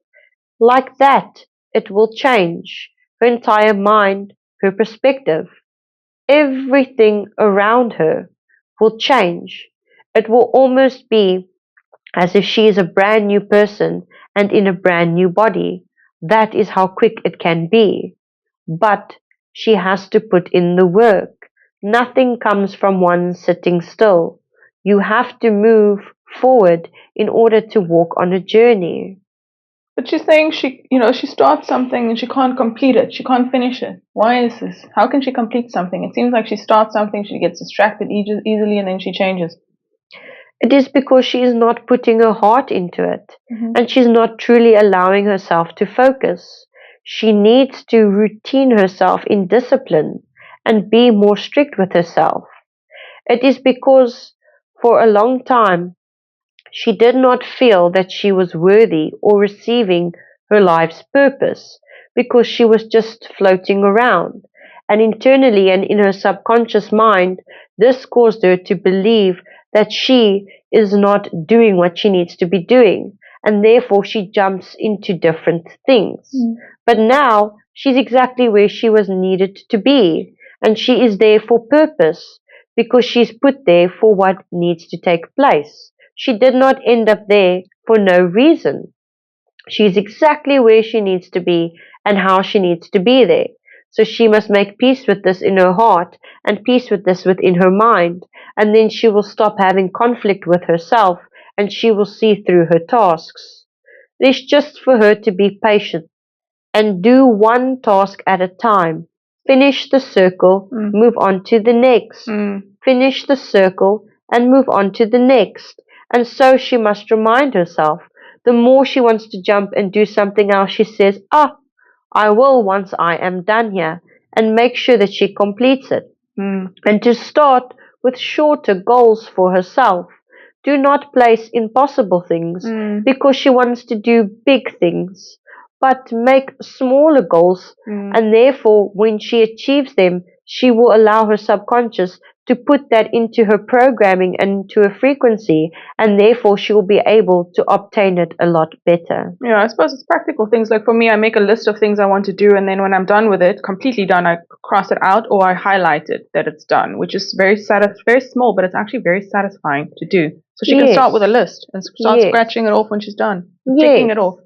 like that, it will change her entire mind, her perspective. Everything around her will change. It will almost be as if she is a brand new person and in a brand new body. That is how quick it can be. But she has to put in the work. Nothing comes from one sitting still. You have to move forward in order to walk on a journey. But she's saying she starts something and she can't complete it. She can't finish it. Why is this? How can she complete something? It seems like she starts something, she gets distracted easily, and then she changes. It is because she is not putting her heart into it, and she's not truly allowing herself to focus. She needs to routine herself in discipline and be more strict with herself. It is because for a long time she did not feel that she was worthy or receiving her life's purpose, because she was just floating around. And internally and in her subconscious mind, this caused her to believe that she is not doing what she needs to be doing, and therefore she jumps into different things. But now she's exactly where she was needed to be, and she is there for purpose, because she's put there for what needs to take place. She did not end up there for no reason. She's exactly where she needs to be and how she needs to be there. So she must make peace with this in her heart and peace with this within her mind, and then she will stop having conflict with herself and she will see through her tasks. It is just for her to be patient and do one task at a time. Finish the circle, move on to the next. Finish the circle and move on to the next. And so she must remind herself. The more she wants to jump and do something else, she says, I will once I am done here, and make sure that she completes it. And to start with shorter goals for herself. Do not place impossible things because she wants to do big things, but make smaller goals, and therefore when she achieves them, she will allow her subconscious to put that into her programming and to a frequency, and therefore she will be able to obtain it a lot better. Yeah, I suppose it's practical things. Like for me, I make a list of things I want to do, and then when I'm done with it, completely done, I cross it out or I highlight it that it's done, which is very small, but it's actually very satisfying to do. So she can start with a list and start scratching it off when she's done, ticking it off.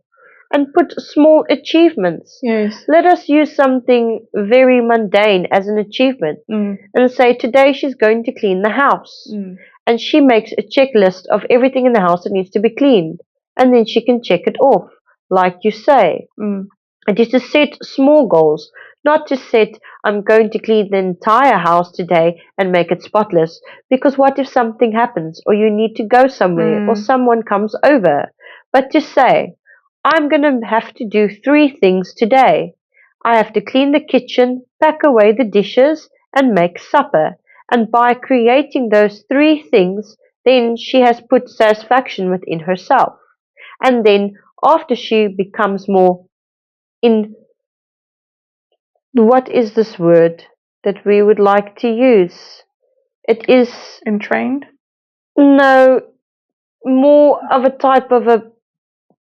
And put small achievements. Yes. Let us use something very mundane as an achievement and say today she's going to clean the house. And she makes a checklist of everything in the house that needs to be cleaned. And then she can check it off, like you say. It is to set small goals, not to set, I'm going to clean the entire house today and make it spotless, because what if something happens, or you need to go somewhere, or someone comes over, but to say, I'm going to have to do 3 things today. I have to clean the kitchen, pack away the dishes, and make supper. And by creating those 3 things, then she has put satisfaction within herself. And then after she becomes more in, what is this word that we would like to use? It is entrained? No, more of a type of a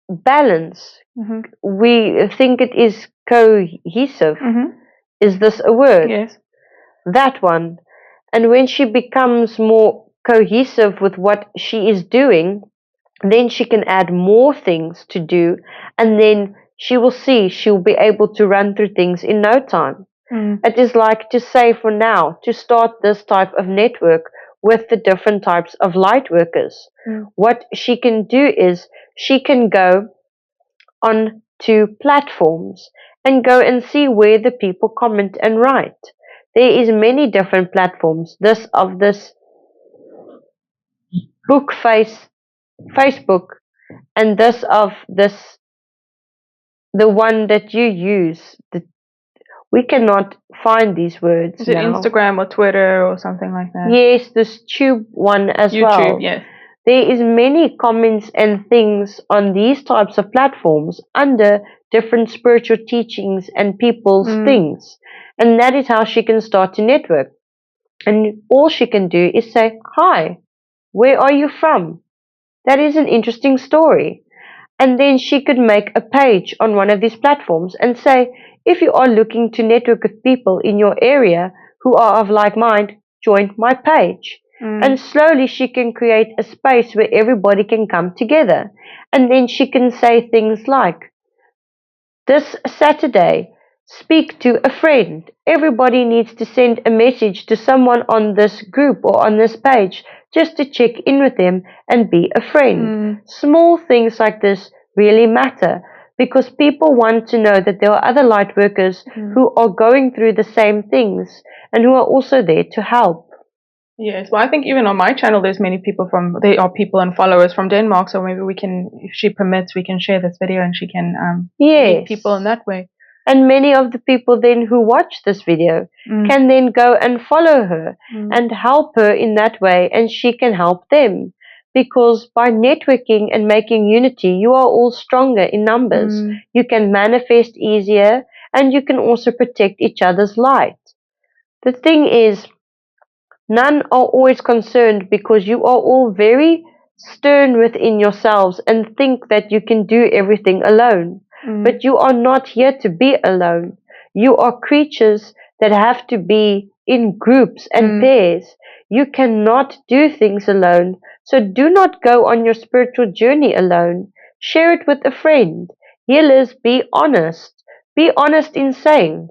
balance. We think it is cohesive. Is this a word? Yes. That one. And when she becomes more cohesive with what she is doing, then she can add more things to do, and then she will see she'll be able to run through things in no time. It is like to say for now, to start this type of network with the different types of light workers. What she can do is she can go on to platforms and go and see where the people comment and write. There is many different platforms. This book Facebook, and this of this, the one that you use. We cannot find these words. Is it now. Instagram or Twitter or something like that? Yes, this tube one as YouTube, well. YouTube, yes. There is many comments and things on these types of platforms under different spiritual teachings and people's things. And that is how she can start to network. And all she can do is say, hi, where are you from? That is an interesting story. And then she could make a page on one of these platforms and say, if you are looking to network with people in your area who are of like mind, join my page. And slowly she can create a space where everybody can come together. And then she can say things like, this Saturday, speak to a friend. Everybody needs to send a message to someone on this group or on this page just to check in with them and be a friend. Small things like this really matter, because people want to know that there are other light workers who are going through the same things and who are also there to help. Yes, well, I think even on my channel, there's many people they are people and followers from Denmark, so maybe we can, if she permits, we can share this video and she can meet people in that way. And many of the people then who watch this video can then go and follow her and help her in that way, and she can help them. Because by networking and making unity, you are all stronger in numbers. You can manifest easier, and you can also protect each other's light. The thing is, none are always concerned, because you are all very stern within yourselves and think that you can do everything alone. But you are not here to be alone. You are creatures that have to be in groups and pairs. You cannot do things alone. So do not go on your spiritual journey alone. Share it with a friend. Healers, be honest. Be honest in saying,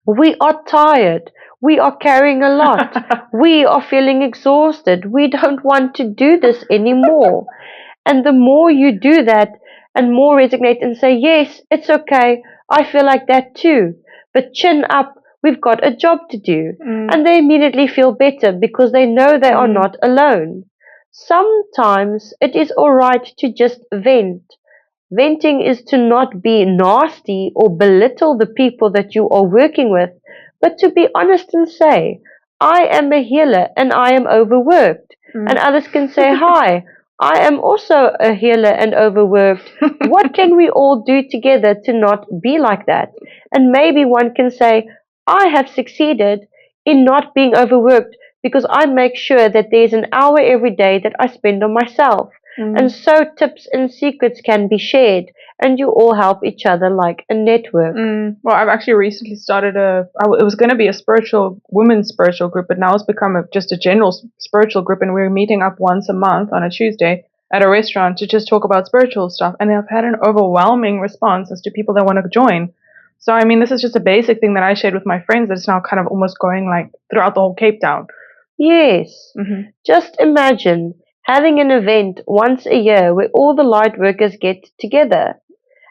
we are tired. We are carrying a lot. We are feeling exhausted. We don't want to do this anymore. And the more you do that and more resignate and say, yes, it's okay, I feel like that too, but chin up, we've got a job to do. And they immediately feel better because they know they are not alone. Sometimes it is all right to just vent. Venting is to not be nasty or belittle the people that you are working with, but to be honest and say, I am a healer and I am overworked. And others can say, hi, I am also a healer and overworked. What can we all do together to not be like that? And maybe one can say, I have succeeded in not being overworked because I make sure that there's an hour every day that I spend on myself. And so tips and secrets can be shared, and you all help each other like a network. Well, I've actually recently started it was going to be a women's spiritual group, but now it's become just a general spiritual group, and we're meeting up once a month on a Tuesday at a restaurant to just talk about spiritual stuff. And I've had an overwhelming response as to people that want to join. So, I mean, this is just a basic thing that I shared with my friends that's now kind of almost going like throughout the whole Cape Town. Yes. Just imagine having an event once a year where all the light workers get together.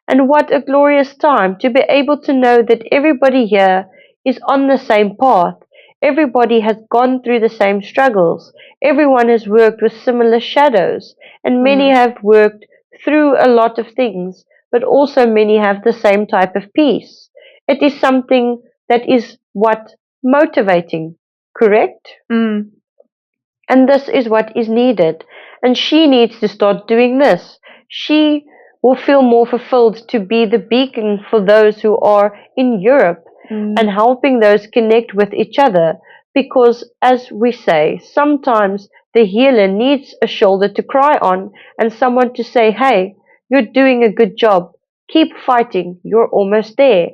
And what a glorious time to be able to know that everybody here is on the same path. Everybody has gone through the same struggles. Everyone has worked with similar shadows, and many have worked through a lot of things, but also many have the same type of peace. It is something that is what motivating, correct? And this is what is needed. And she needs to start doing this. She will feel more fulfilled to be the beacon for those who are in Europe and helping those connect with each other. Because, as we say, sometimes the healer needs a shoulder to cry on and someone to say, hey, you're doing a good job. Keep fighting. You're almost there.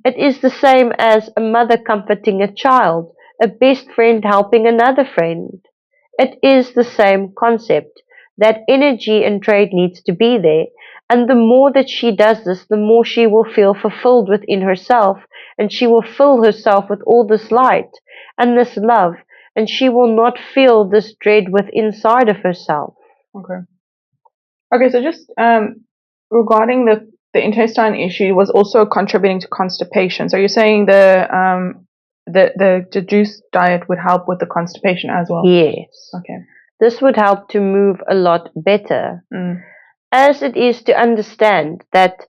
It is the same as a mother comforting a child, a best friend helping another friend. It is the same concept. That energy and trade needs to be there. And the more that she does this, the more she will feel fulfilled within herself. And she will fill herself with all this light and this love. And she will not feel this dread within inside of herself. Okay. Okay, so just regarding the intestine issue was also contributing to constipation. So you're saying the juice diet would help with the constipation as well? Yes. Okay. This would help to move a lot better. As it is to understand that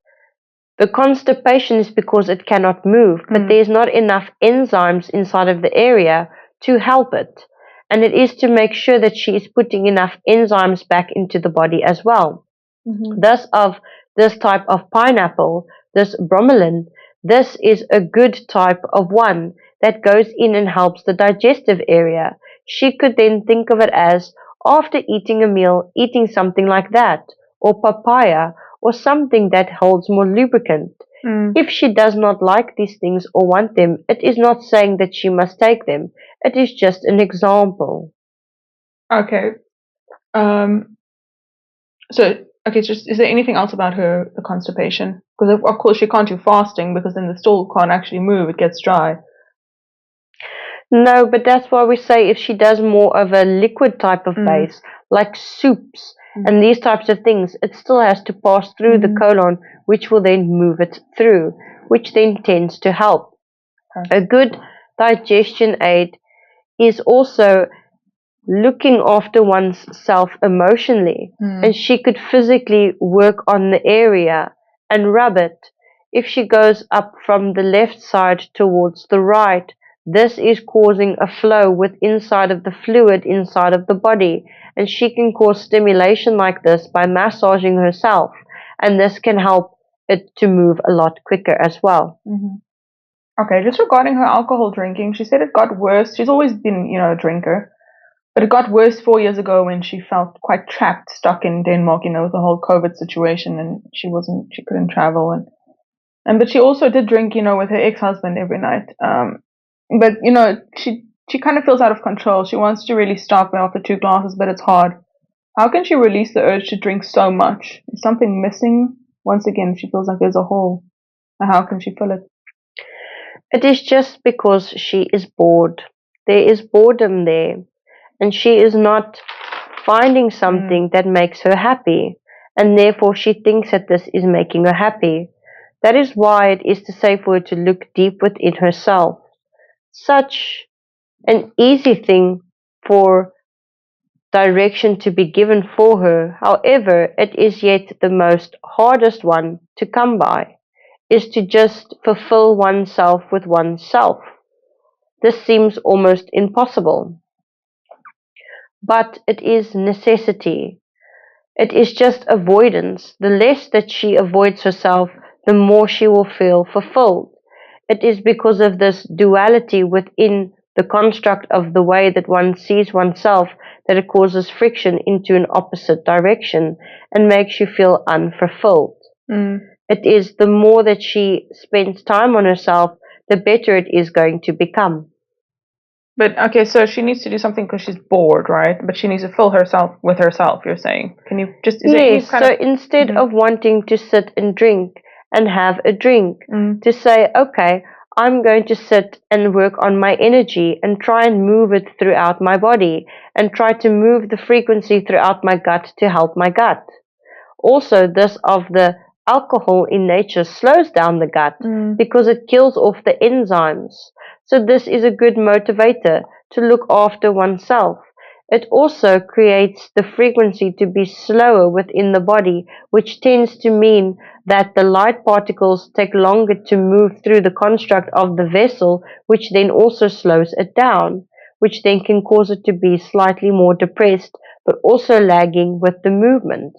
the constipation is because it cannot move, but there's not enough enzymes inside of the area to help it. And it is to make sure that she is putting enough enzymes back into the body as well. Thus, of this type of pineapple, this bromelain, this is a good type of one that goes in and helps the digestive area. She could then think of it as, after eating a meal, eating something like that, or papaya, or something that holds more lubricant. If she does not like these things or want them, it is not saying that she must take them. It is just an example. Okay. So, just, is there anything else about the constipation? Because of course she can't do fasting because then the stool can't actually move; it gets dry. No, but that's why we say if she does more of a liquid type of base, like soups and these types of things, it still has to pass through the colon, which will then move it through, which then tends to help. A good digestion aid is also looking after one's self emotionally, and she could physically work on the area and rub it. If she goes up from the left side towards the right, this is causing a flow with inside of the fluid inside of the body, and she can cause stimulation like this by massaging herself, and this can help it to move a lot quicker as well. Okay, just regarding her alcohol drinking, she said it got worse. She's always been, a drinker. But it got worse 4 years ago when she felt quite trapped, stuck in Denmark, with the whole COVID situation, and she couldn't travel, but she also did drink, with her ex-husband every night. But she kind of feels out of control. She wants to really stop after 2 glasses, but it's hard. How can she release the urge to drink so much? Is something missing? Once again, she feels like there's a hole. How can she fill it? It is just because she is bored. There is boredom there. And she is not finding something that makes her happy, and therefore she thinks that this is making her happy. That is why it is to say for her to look deep within herself. Such an easy thing for direction to be given for her. However, it is yet the most hardest one to come by, is to just fulfill oneself with oneself. This seems almost impossible. But it is necessity. It is just avoidance. The less that she avoids herself, the more she will feel fulfilled. It is because of this duality within the construct of the way that one sees oneself that it causes friction into an opposite direction and makes you feel unfulfilled. It is the more that she spends time on herself, the better it is going to become. But, okay, so she needs to do something because she's bored, right? But she needs to fill herself with herself, you're saying. Can you just... Yes, so instead of wanting to sit and drink and have a drink, to say, okay, I'm going to sit and work on my energy and try and move it throughout my body and try to move the frequency throughout my gut to help my gut. Also, this of the alcohol in nature slows down the gut because it kills off the enzymes. So this is a good motivator to look after oneself. It also creates the frequency to be slower within the body, which tends to mean that the light particles take longer to move through the construct of the vessel, which then also slows it down, which then can cause it to be slightly more depressed, but also lagging with the movement.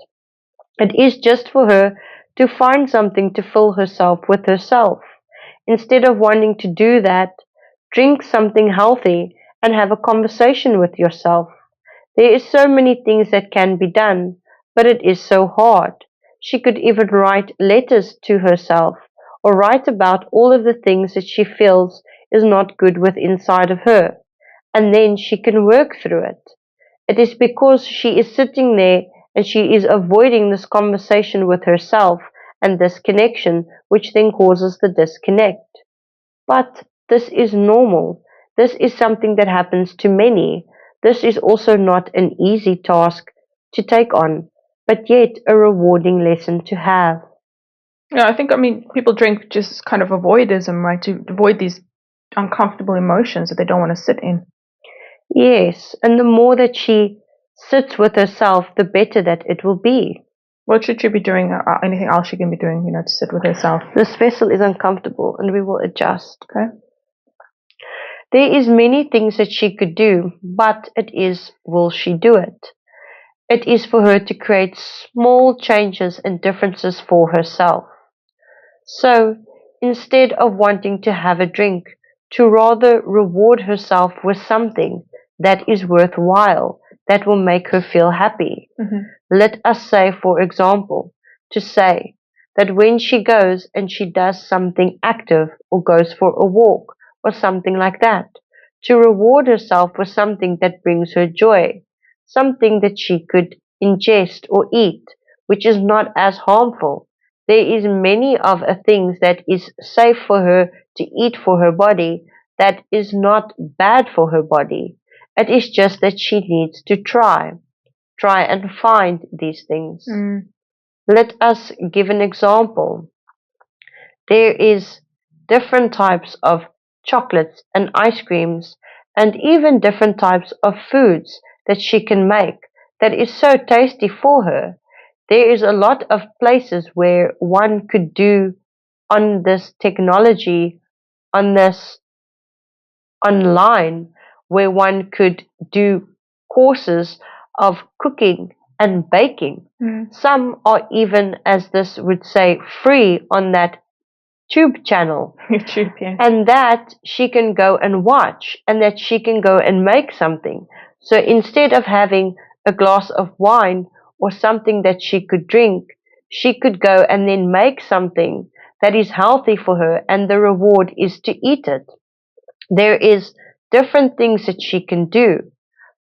It is just for her to find something to fill herself with herself. Instead of wanting to do that, drink something healthy and have a conversation with yourself. There is so many things that can be done, but it is so hard. She could even write letters to herself or write about all of the things that she feels is not good with inside of her, and then she can work through it. It is because she is sitting there and she is avoiding this conversation with herself and this connection, which then causes the disconnect. But this is normal. This is something that happens to many. This is also not an easy task to take on, but yet a rewarding lesson to have. Yeah, I mean, people drink just kind of avoidism, right? To avoid these uncomfortable emotions that they don't want to sit in. Yes, and the more that she sits with herself, the better that it will be. What should she be doing? Anything else she can be doing, to sit with herself? This vessel is uncomfortable and we will adjust. Okay. There is many things that she could do, but it is, will she do it? It is for her to create small changes and differences for herself. So, instead of wanting to have a drink, to rather reward herself with something that is worthwhile, that will make her feel happy. Let us say, for example, to say that when she goes and she does something active or goes for a walk or something like that, to reward herself with something that brings her joy, something that she could ingest or eat, which is not as harmful. There is many of things that is safe for her to eat for her body that is not bad for her body. It is just that she needs to try and find these things. Let us give an example. There is different types of chocolates and ice creams and even different types of foods that she can make that is so tasty for her. There is a lot of places where one could do on this technology, on this online, where one could do courses of cooking and baking. Some are even, as this would say, free on that tube channel. YouTube, yes. And that she can go and watch and that she can go and make something. So instead of having a glass of wine or something that she could drink, she could go and then make something that is healthy for her, and the reward is to eat it. There is different things that she can do,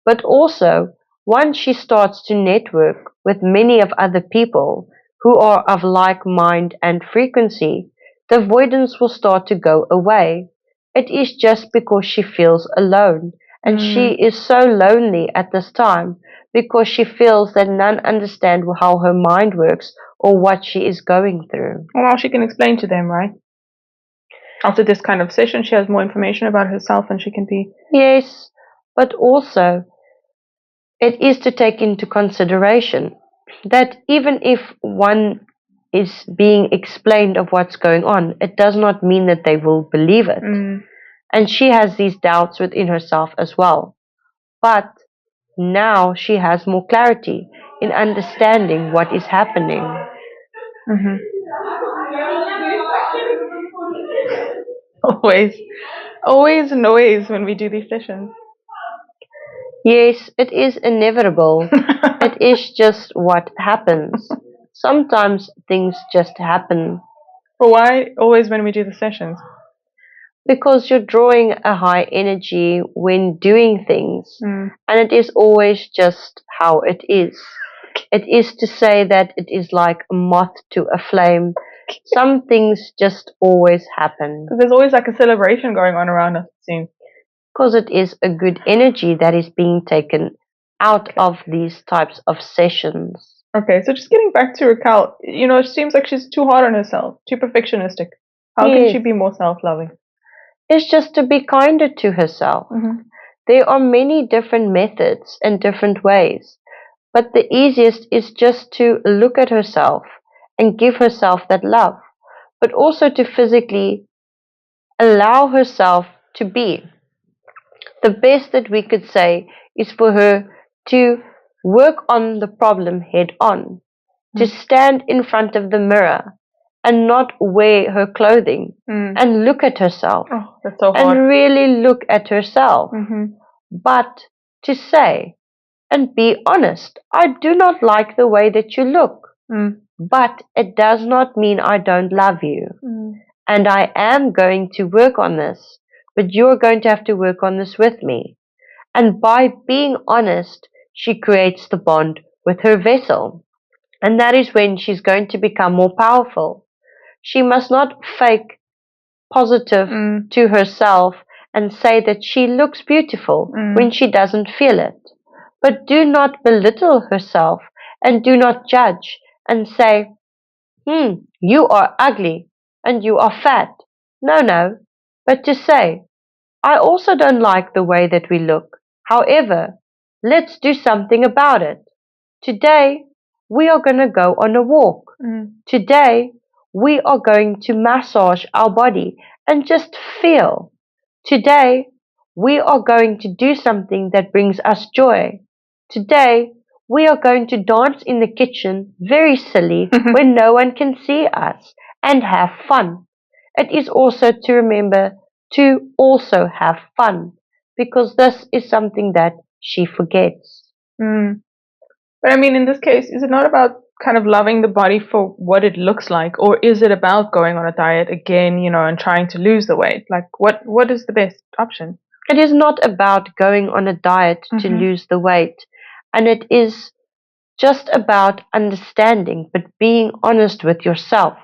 but also once she starts to network with many of other people who are of like mind and frequency, the avoidance will start to go away. It is just because she feels alone, and she is so lonely at this time because she feels that none understand how her mind works or what she is going through. Well, she can explain to them, right? After this kind of session, she has more information about herself and she can be... Yes, but also it is to take into consideration that even if one is being explained of what's going on, it does not mean that they will believe it. And she has these doubts within herself as well. But now she has more clarity in understanding what is happening. Always noise when we do these sessions. Yes, it is inevitable. It is just what happens. Sometimes things just happen. But why always when we do the sessions? Because you're drawing a high energy when doing things, and it is always just how it is. It is to say that it is like a moth to a flame. Some things just always happen. There's always like a celebration going on around us, it seems. Because it is a good energy that is being taken out of these types of sessions. Okay, so just getting back to Raquel, it seems like she's too hard on herself, too perfectionistic. How can she be more self-loving? It's just to be kinder to herself. There are many different methods and different ways, but the easiest is just to look at herself and give herself that love, but also to physically allow herself to be. The best that we could say is for her to work on the problem head on, to stand in front of the mirror and not wear her clothing and look at herself. Oh, that's so hard. And really look at herself. But to say and be honest, I do not like the way that you look, but it does not mean I don't love you. And I am going to work on this, but you're going to have to work on this with me. And by being honest, she creates the bond with her vessel. And that is when she's going to become more powerful. She must not fake positive to herself and say that she looks beautiful when she doesn't feel it. But do not belittle herself and do not judge and say, you are ugly and you are fat. No. But to say, I also don't like the way that we look. However, let's do something about it. Today, we are going to go on a walk. Today, we are going to massage our body and just feel. Today, we are going to do something that brings us joy. Today, we are going to dance in the kitchen, very silly, when no one can see us, and have fun. It is also to remember to also have fun, because this is something that she forgets. But I mean, in this case, is it not about kind of loving the body for what it looks like, or is it about going on a diet again, and trying to lose the weight? Like, what is the best option? It is not about going on a diet to lose the weight, and it is just about understanding, but being honest with yourself.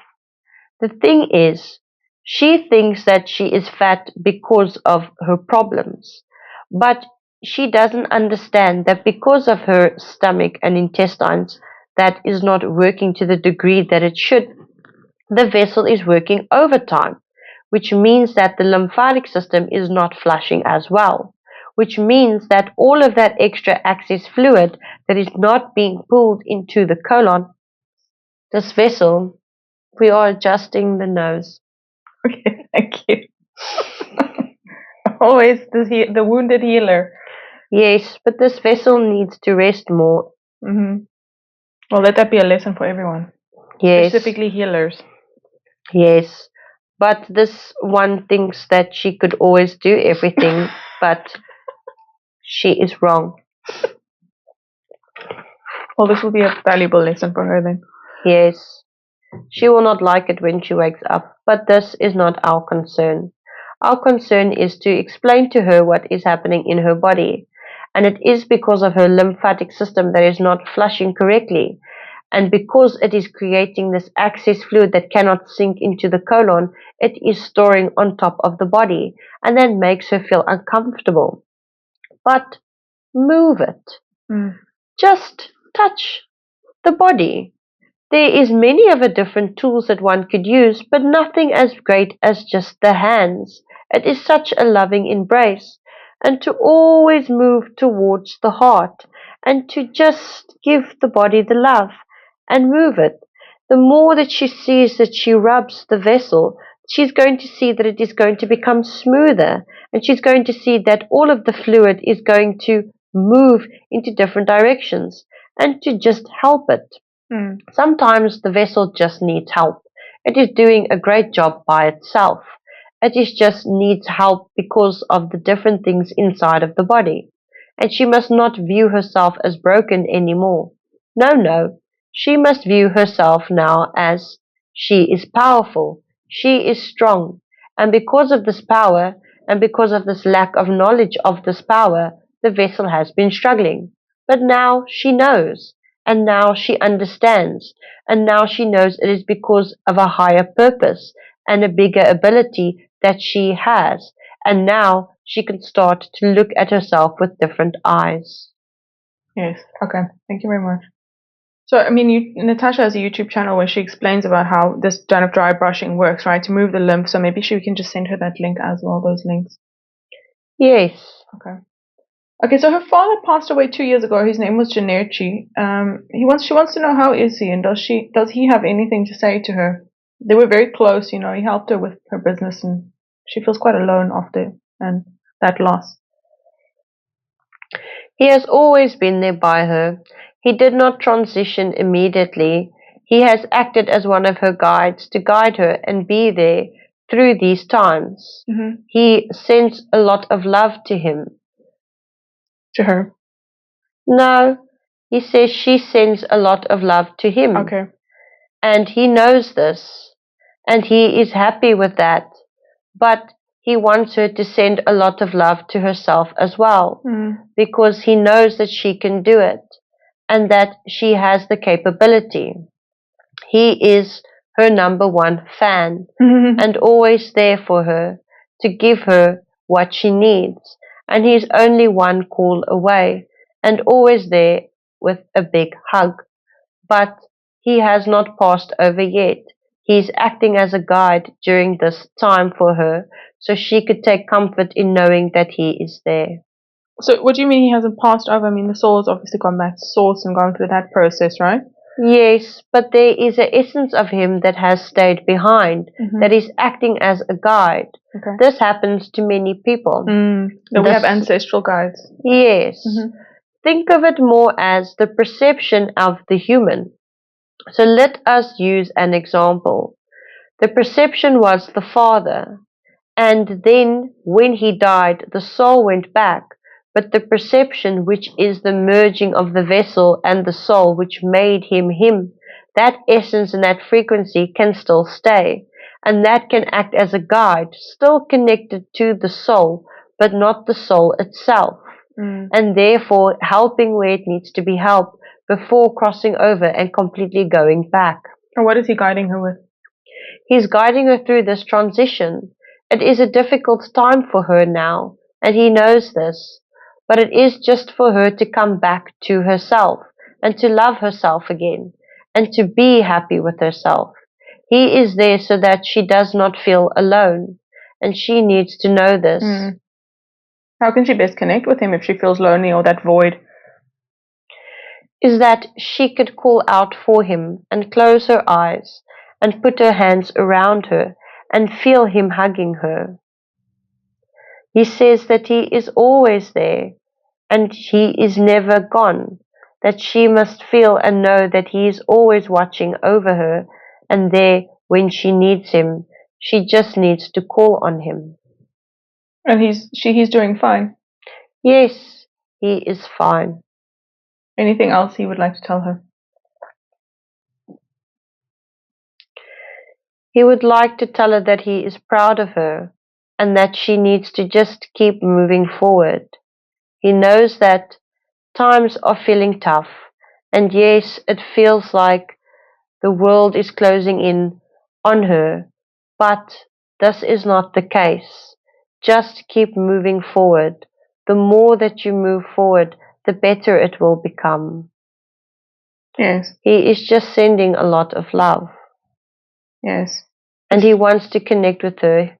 The thing is, she thinks that she is fat because of her problems, but she doesn't understand that because of her stomach and intestines that is not working to the degree that it should, the vessel is working overtime, which means that the lymphatic system is not flushing as well, which means that all of that extra excess fluid that is not being pulled into the colon, this vessel, we are adjusting the nose. Okay, thank you. Always the wounded healer. Yes, but this vessel needs to rest more. Well, let that be a lesson for everyone. Yes. Specifically healers. Yes. But this one thinks that she could always do everything, but she is wrong. Well, this will be a valuable lesson for her then. Yes. She will not like it when she wakes up, but this is not our concern. Our concern is to explain to her what is happening in her body. And it is because of her lymphatic system that is not flushing correctly. And because it is creating this excess fluid that cannot sink into the colon, it is storing on top of the body. And that makes her feel uncomfortable. But move it. Just touch the body. There is many other different tools that one could use, but nothing as great as just the hands. It is such a loving embrace. And to always move towards the heart and to just give the body the love and move it. The more that she sees that she rubs the vessel, she's going to see that it is going to become smoother, and she's going to see that all of the fluid is going to move into different directions and to just help it. Sometimes the vessel just needs help. It is doing a great job by itself. It is just needs help because of the different things inside of the body. And she must not view herself as broken anymore. No. She must view herself now as she is powerful. She is strong. And because of this power, and because of this lack of knowledge of this power, the vessel has been struggling. But now she knows. And now she understands. And now she knows it is because of a higher purpose and a bigger ability that she has. And now she can start to look at herself with different eyes. Yes. Okay. Thank you very much. So, I mean, Natasha has a YouTube channel where she explains about how this kind of dry brushing works, right? To move the lymph. So maybe we can just send her that link as well, those links. Yes. Okay. Okay, so her father passed away 2 years ago. His name was Dietary. She wants to know how is he, and does he have anything to say to her? They were very close, he helped her with her business, and she feels quite alone after and that loss. He has always been there by her. He did not transition immediately. He has acted as one of her guides to guide her and be there through these times. Mm-hmm. He sends a lot of love to him. To her? No, he says she sends a lot of love to him. Okay. And he knows this. And he is happy with that. But he wants her to send a lot of love to herself as well, because he knows that she can do it and that she has the capability. He is her number one fan and always there for her to give her what she needs. And he's only one call away and always there with a big hug. But he has not passed over yet. He's acting as a guide during this time for her, so she could take comfort in knowing that he is there. So what do you mean he hasn't passed over? I mean, the soul has obviously gone back to source and gone through that process, right? Yes, but there is an essence of him that has stayed behind, that is acting as a guide. Okay. This happens to many people. We have ancestral guides. Yes. Think of it more as the perception of the human. So let us use an example. The perception was the father, and then when he died, the soul went back, but the perception, which is the merging of the vessel and the soul, which made him him, that essence and that frequency can still stay, and that can act as a guide, still connected to the soul, but not the soul itself, and therefore helping where it needs to be helped before crossing over and completely going back. And what is he guiding her with? He's guiding her through this transition. It is a difficult time for her now, and he knows this, but it is just for her to come back to herself and to love herself again and to be happy with herself. He is there so that she does not feel alone, and she needs to know this. How can she best connect with him if she feels lonely or that void? Is that she could call out for him and close her eyes and put her hands around her and feel him hugging her. He says that he is always there and he is never gone, that she must feel and know that he is always watching over her and there when she needs him. She just needs to call on him. And he's doing fine? Yes, he is fine. Anything else he would like to tell her? He would like to tell her that he is proud of her and that she needs to just keep moving forward. He knows that times are feeling tough, and yes, it feels like the world is closing in on her, but this is not the case. Just keep moving forward. The more that you move forward, the better it will become. Yes. He is just sending a lot of love. Yes. And he wants to connect with her.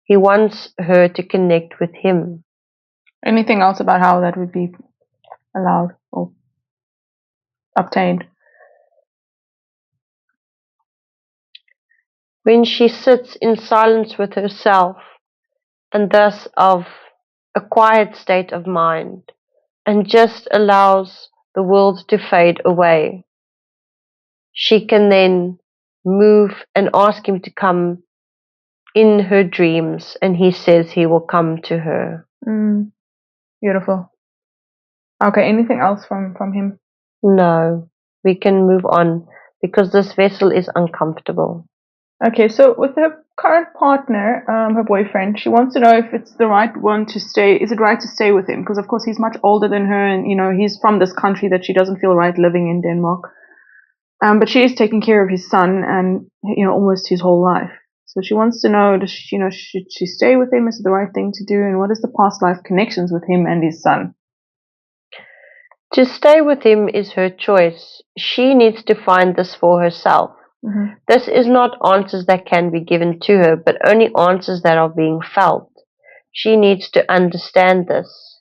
He wants her to connect with him. Anything else about how that would be allowed or obtained? When she sits in silence with herself, and thus of a quiet state of mind, and just allows the world to fade away, she can then move and ask him to come in her dreams, and he says he will come to her. Beautiful. Okay, anything else from him? No, we can move on because this vessel is uncomfortable. Okay, so with her current partner, her boyfriend, she wants to know if it's the right one to stay. Is it right to stay with him? Because of course he's much older than her, and he's from this country that she doesn't feel right living in, Denmark. But she is taking care of his son and almost his whole life. So she wants to know, should she stay with him? Is it the right thing to do? And what is the past life connections with him and his son? To stay with him is her choice. She needs to find this for herself. This is not answers that can be given to her, but only answers that are being felt. She needs to understand this.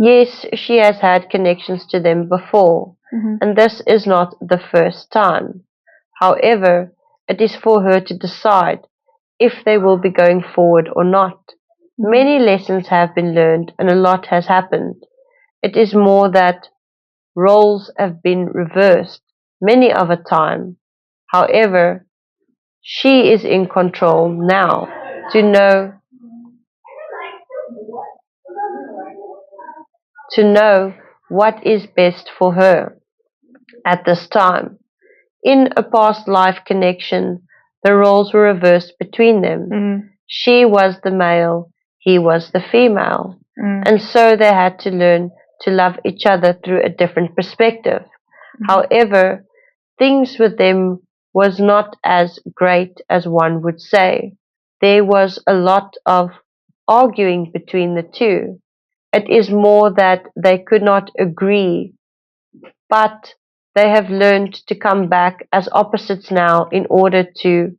Yes, she has had connections to them before, and this is not the first time. However, it is for her to decide if they will be going forward or not. Many lessons have been learned and a lot has happened. It is more that roles have been reversed many of a time. However, she is in control now to know what is best for her at this time. In a past life connection, the roles were reversed between them. She was the male, he was the female. And so they had to learn to love each other through a different perspective. However, things with them was not as great as one would say. There was a lot of arguing between the two. It is more that they could not agree, but they have learned to come back as opposites now in order to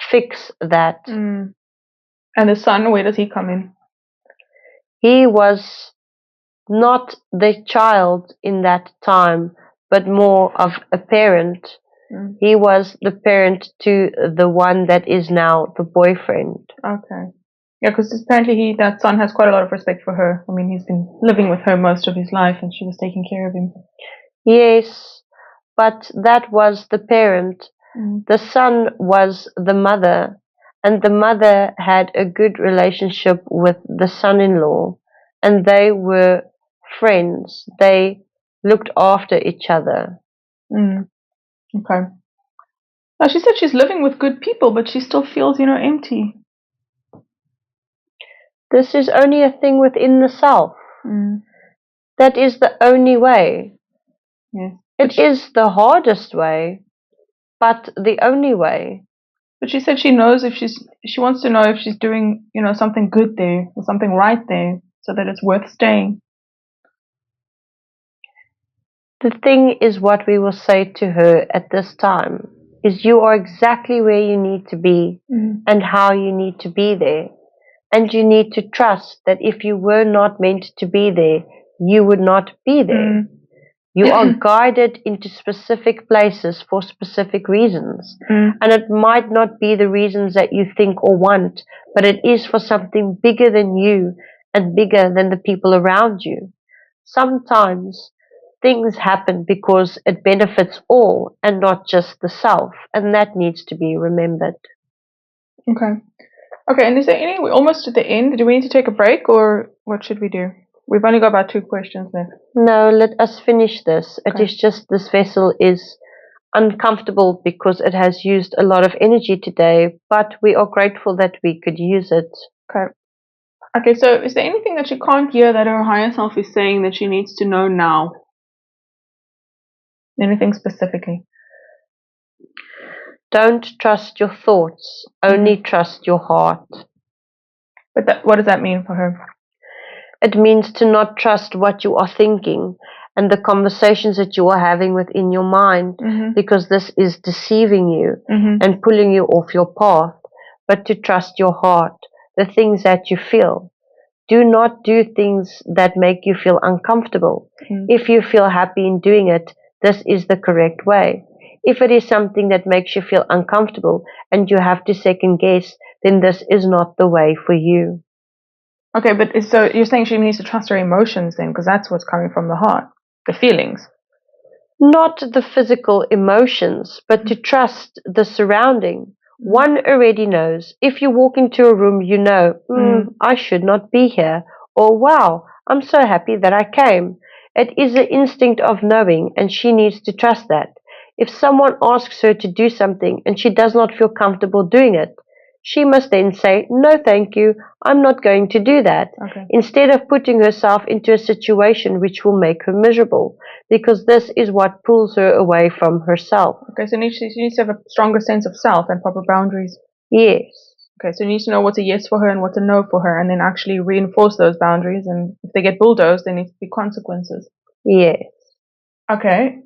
fix that. And the son, where does he come in? He was not the child in that time, but more of a parent. He was the parent to the one that is now the boyfriend. Okay. Yeah, because apparently that son has quite a lot of respect for her. I mean, he's been living with her most of his life and she was taking care of him. Yes, but that was the parent. The son was the mother, and the mother had a good relationship with the son-in-law, and they were friends. They looked after each other. Okay. Now, she said she's living with good people, but she still feels, empty. This is only a thing within the self. That is the only way. Yes. It is the hardest way, but the only way. But she said she knows she wants to know if she's doing, something good there or something right there so that it's worth staying. The thing is what we will say to her at this time is you are exactly where you need to be and how you need to be there. And you need to trust that if you were not meant to be there, you would not be there. You are guided into specific places for specific reasons. And it might not be the reasons that you think or want, but it is for something bigger than you and bigger than the people around you. Sometimes things happen because it benefits all and not just the self, and that needs to be remembered. Okay. Okay, and is there we're almost at the end. Do we need to take a break or what should we do? We've only got about 2 questions left. No, let us finish this. Okay. It is just this vessel is uncomfortable because it has used a lot of energy today, but we are grateful that we could use it. Okay. Okay, so is there anything that she can't hear that her higher self is saying that she needs to know now? Anything specifically? Don't trust your thoughts, only trust your heart. But what does that mean for her? It means to not trust what you are thinking and the conversations that you are having within your mind, because this is deceiving you and pulling you off your path, but to trust your heart, the things that you feel. Do not do things that make you feel uncomfortable. If you feel happy in doing it, this is the correct way. If it is something that makes you feel uncomfortable and you have to second guess, then this is not the way for you. Okay, but so you're saying she needs to trust her emotions then, because that's what's coming from the heart, the feelings. Not the physical emotions, but to trust the surrounding. One already knows. If you walk into a room, you know, I should not be here. Or, wow, I'm so happy that I came. It is the instinct of knowing, and she needs to trust that. If someone asks her to do something and she does not feel comfortable doing it, she must then say, no, thank you, I'm not going to do that. Okay. Instead of putting herself into a situation which will make her miserable, because this is what pulls her away from herself. Okay, so she needs to have a stronger sense of self and proper boundaries. Yes. Okay, so you need to know what's a yes for her and what's a no for her, and then actually reinforce those boundaries, and if they get bulldozed, there needs to be consequences. Yes. Okay.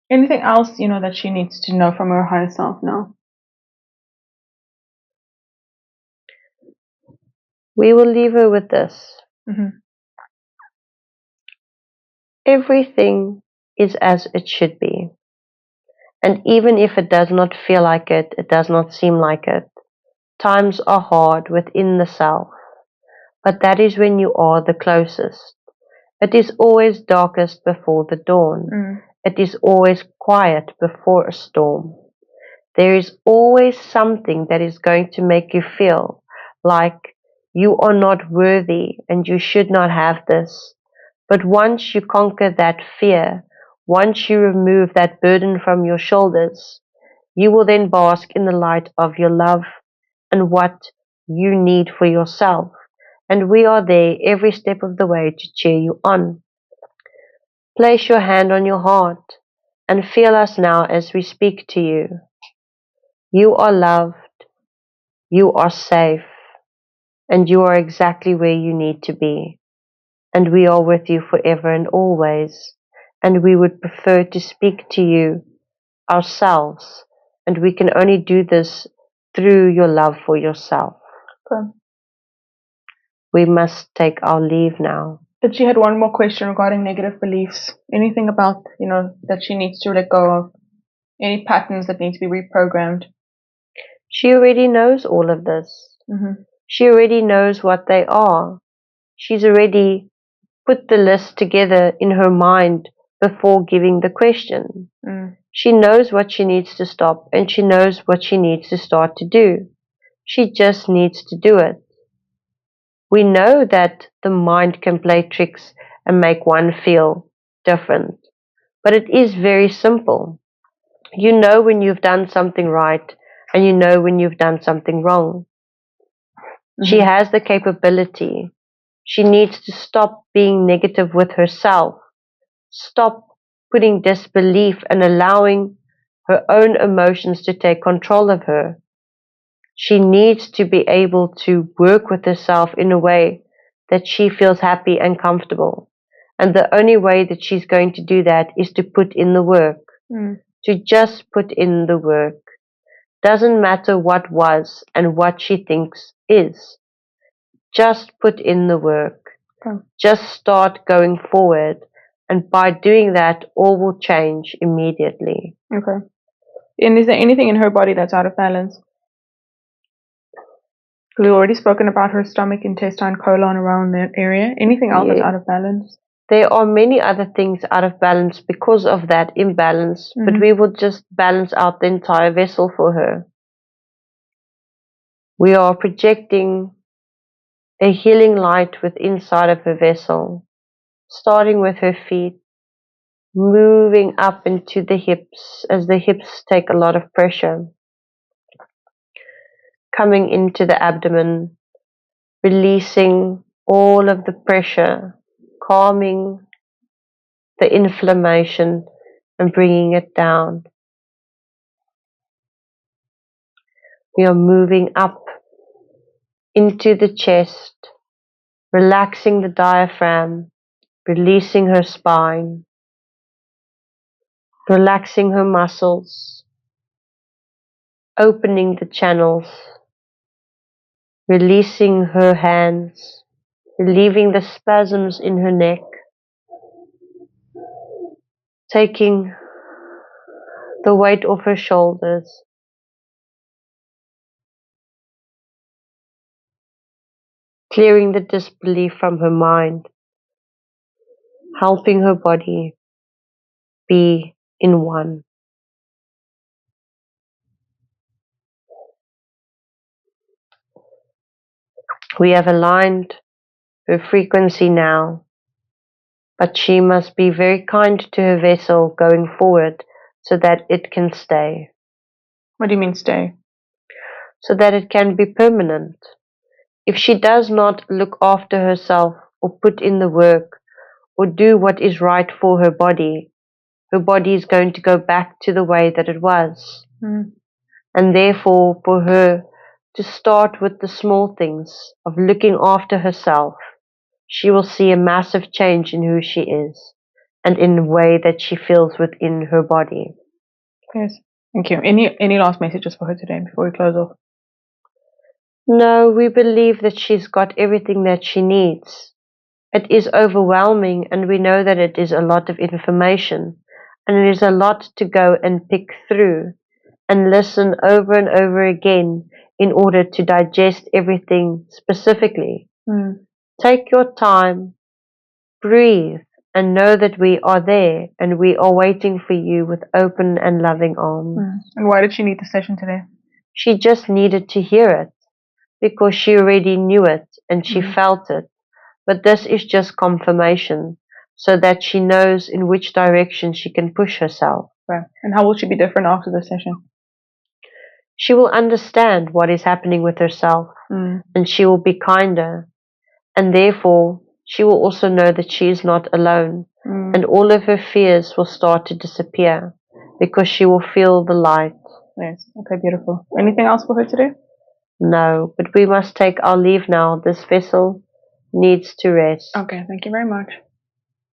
Anything else, that she needs to know from her higher self now? We will leave her with this. Mm-hmm. Everything is as it should be. And even if it does not feel like it, it does not seem like it. Times are hard within the self, but that is when you are the closest. It is always darkest before the dawn. Mm. It is always quiet before a storm. There is always something that is going to make you feel like you are not worthy and you should not have this. But once you conquer that fear, once you remove that burden from your shoulders, you will then bask in the light of your love and what you need for yourself. And we are there every step of the way to cheer you on. Place your hand on your heart and feel us now as we speak to you. You are loved, you are safe, and you are exactly where you need to be. And we are with you forever and always. And we would prefer to speak to you ourselves. And we can only do this through your love for yourself. Okay. We must take our leave now. But she had one more question regarding negative beliefs. Anything about, that she needs to let go of? Any patterns that need to be reprogrammed? She already knows all of this. Mm-hmm. She already knows what they are. She's already put the list together in her mind before giving the question. Mm. She knows what she needs to stop and she knows what she needs to start to do. She just needs to do it. We know that the mind can play tricks and make one feel different, but it is very simple. You know when you've done something right and you know when you've done something wrong. Mm-hmm. She has the capability. She needs to stop being negative with herself. Stop putting disbelief and allowing her own emotions to take control of her. She needs to be able to work with herself in a way that she feels happy and comfortable. And the only way that she's going to do that is to put in the work. To just put in the work. Doesn't matter what was and what she thinks is. Just put in the work. Just start going forward. And by doing that, all will change immediately. Okay. And is there anything in her body that's out of balance? We've already spoken about her stomach, intestine, colon, around that area. Anything else that's out of balance? There are many other things out of balance because of that imbalance, but we will just balance out the entire vessel for her. We are projecting a healing light within inside of her vessel, starting with her feet, moving up into the hips as the hips take a lot of pressure, coming into the abdomen, releasing all of the pressure, calming the inflammation and bringing it down. We are moving up into the chest, relaxing the diaphragm, releasing her spine, relaxing her muscles, opening the channels, releasing her hands, relieving the spasms in her neck, taking the weight off her shoulders, clearing the disbelief from her mind, helping her body be in one. We have aligned her frequency now, but she must be very kind to her vessel going forward so that it can stay. What do you mean stay? So that it can be permanent. If she does not look after herself or put in the work or do what is right for her body is going to go back to the way that it was. And therefore, for her to start with the small things of looking after herself, she will see a massive change in who she is. and in a way that she feels within her body. Yes. Thank you. Any last messages for her today before we close off? No, we believe that she's got everything that she needs. It is overwhelming, and we know that it is a lot of information, and it is a lot to go and pick through and listen over and over again in order to digest everything specifically. Take your time, breathe, and know that we are there and we are waiting for you with open and loving arms. And why did she need the session today? She just needed to hear it because she already knew it and she felt it. But this is just confirmation so that she knows in which direction she can push herself. Right. And how will she be different after the session? She will understand what is happening with herself and she will be kinder. And therefore, she will also know that she is not alone. And all of her fears will start to disappear because she will feel the light. Yes. Okay, beautiful. Anything else for her today? No, but we must take our leave now. This vessel needs to rest. Okay, thank you very much.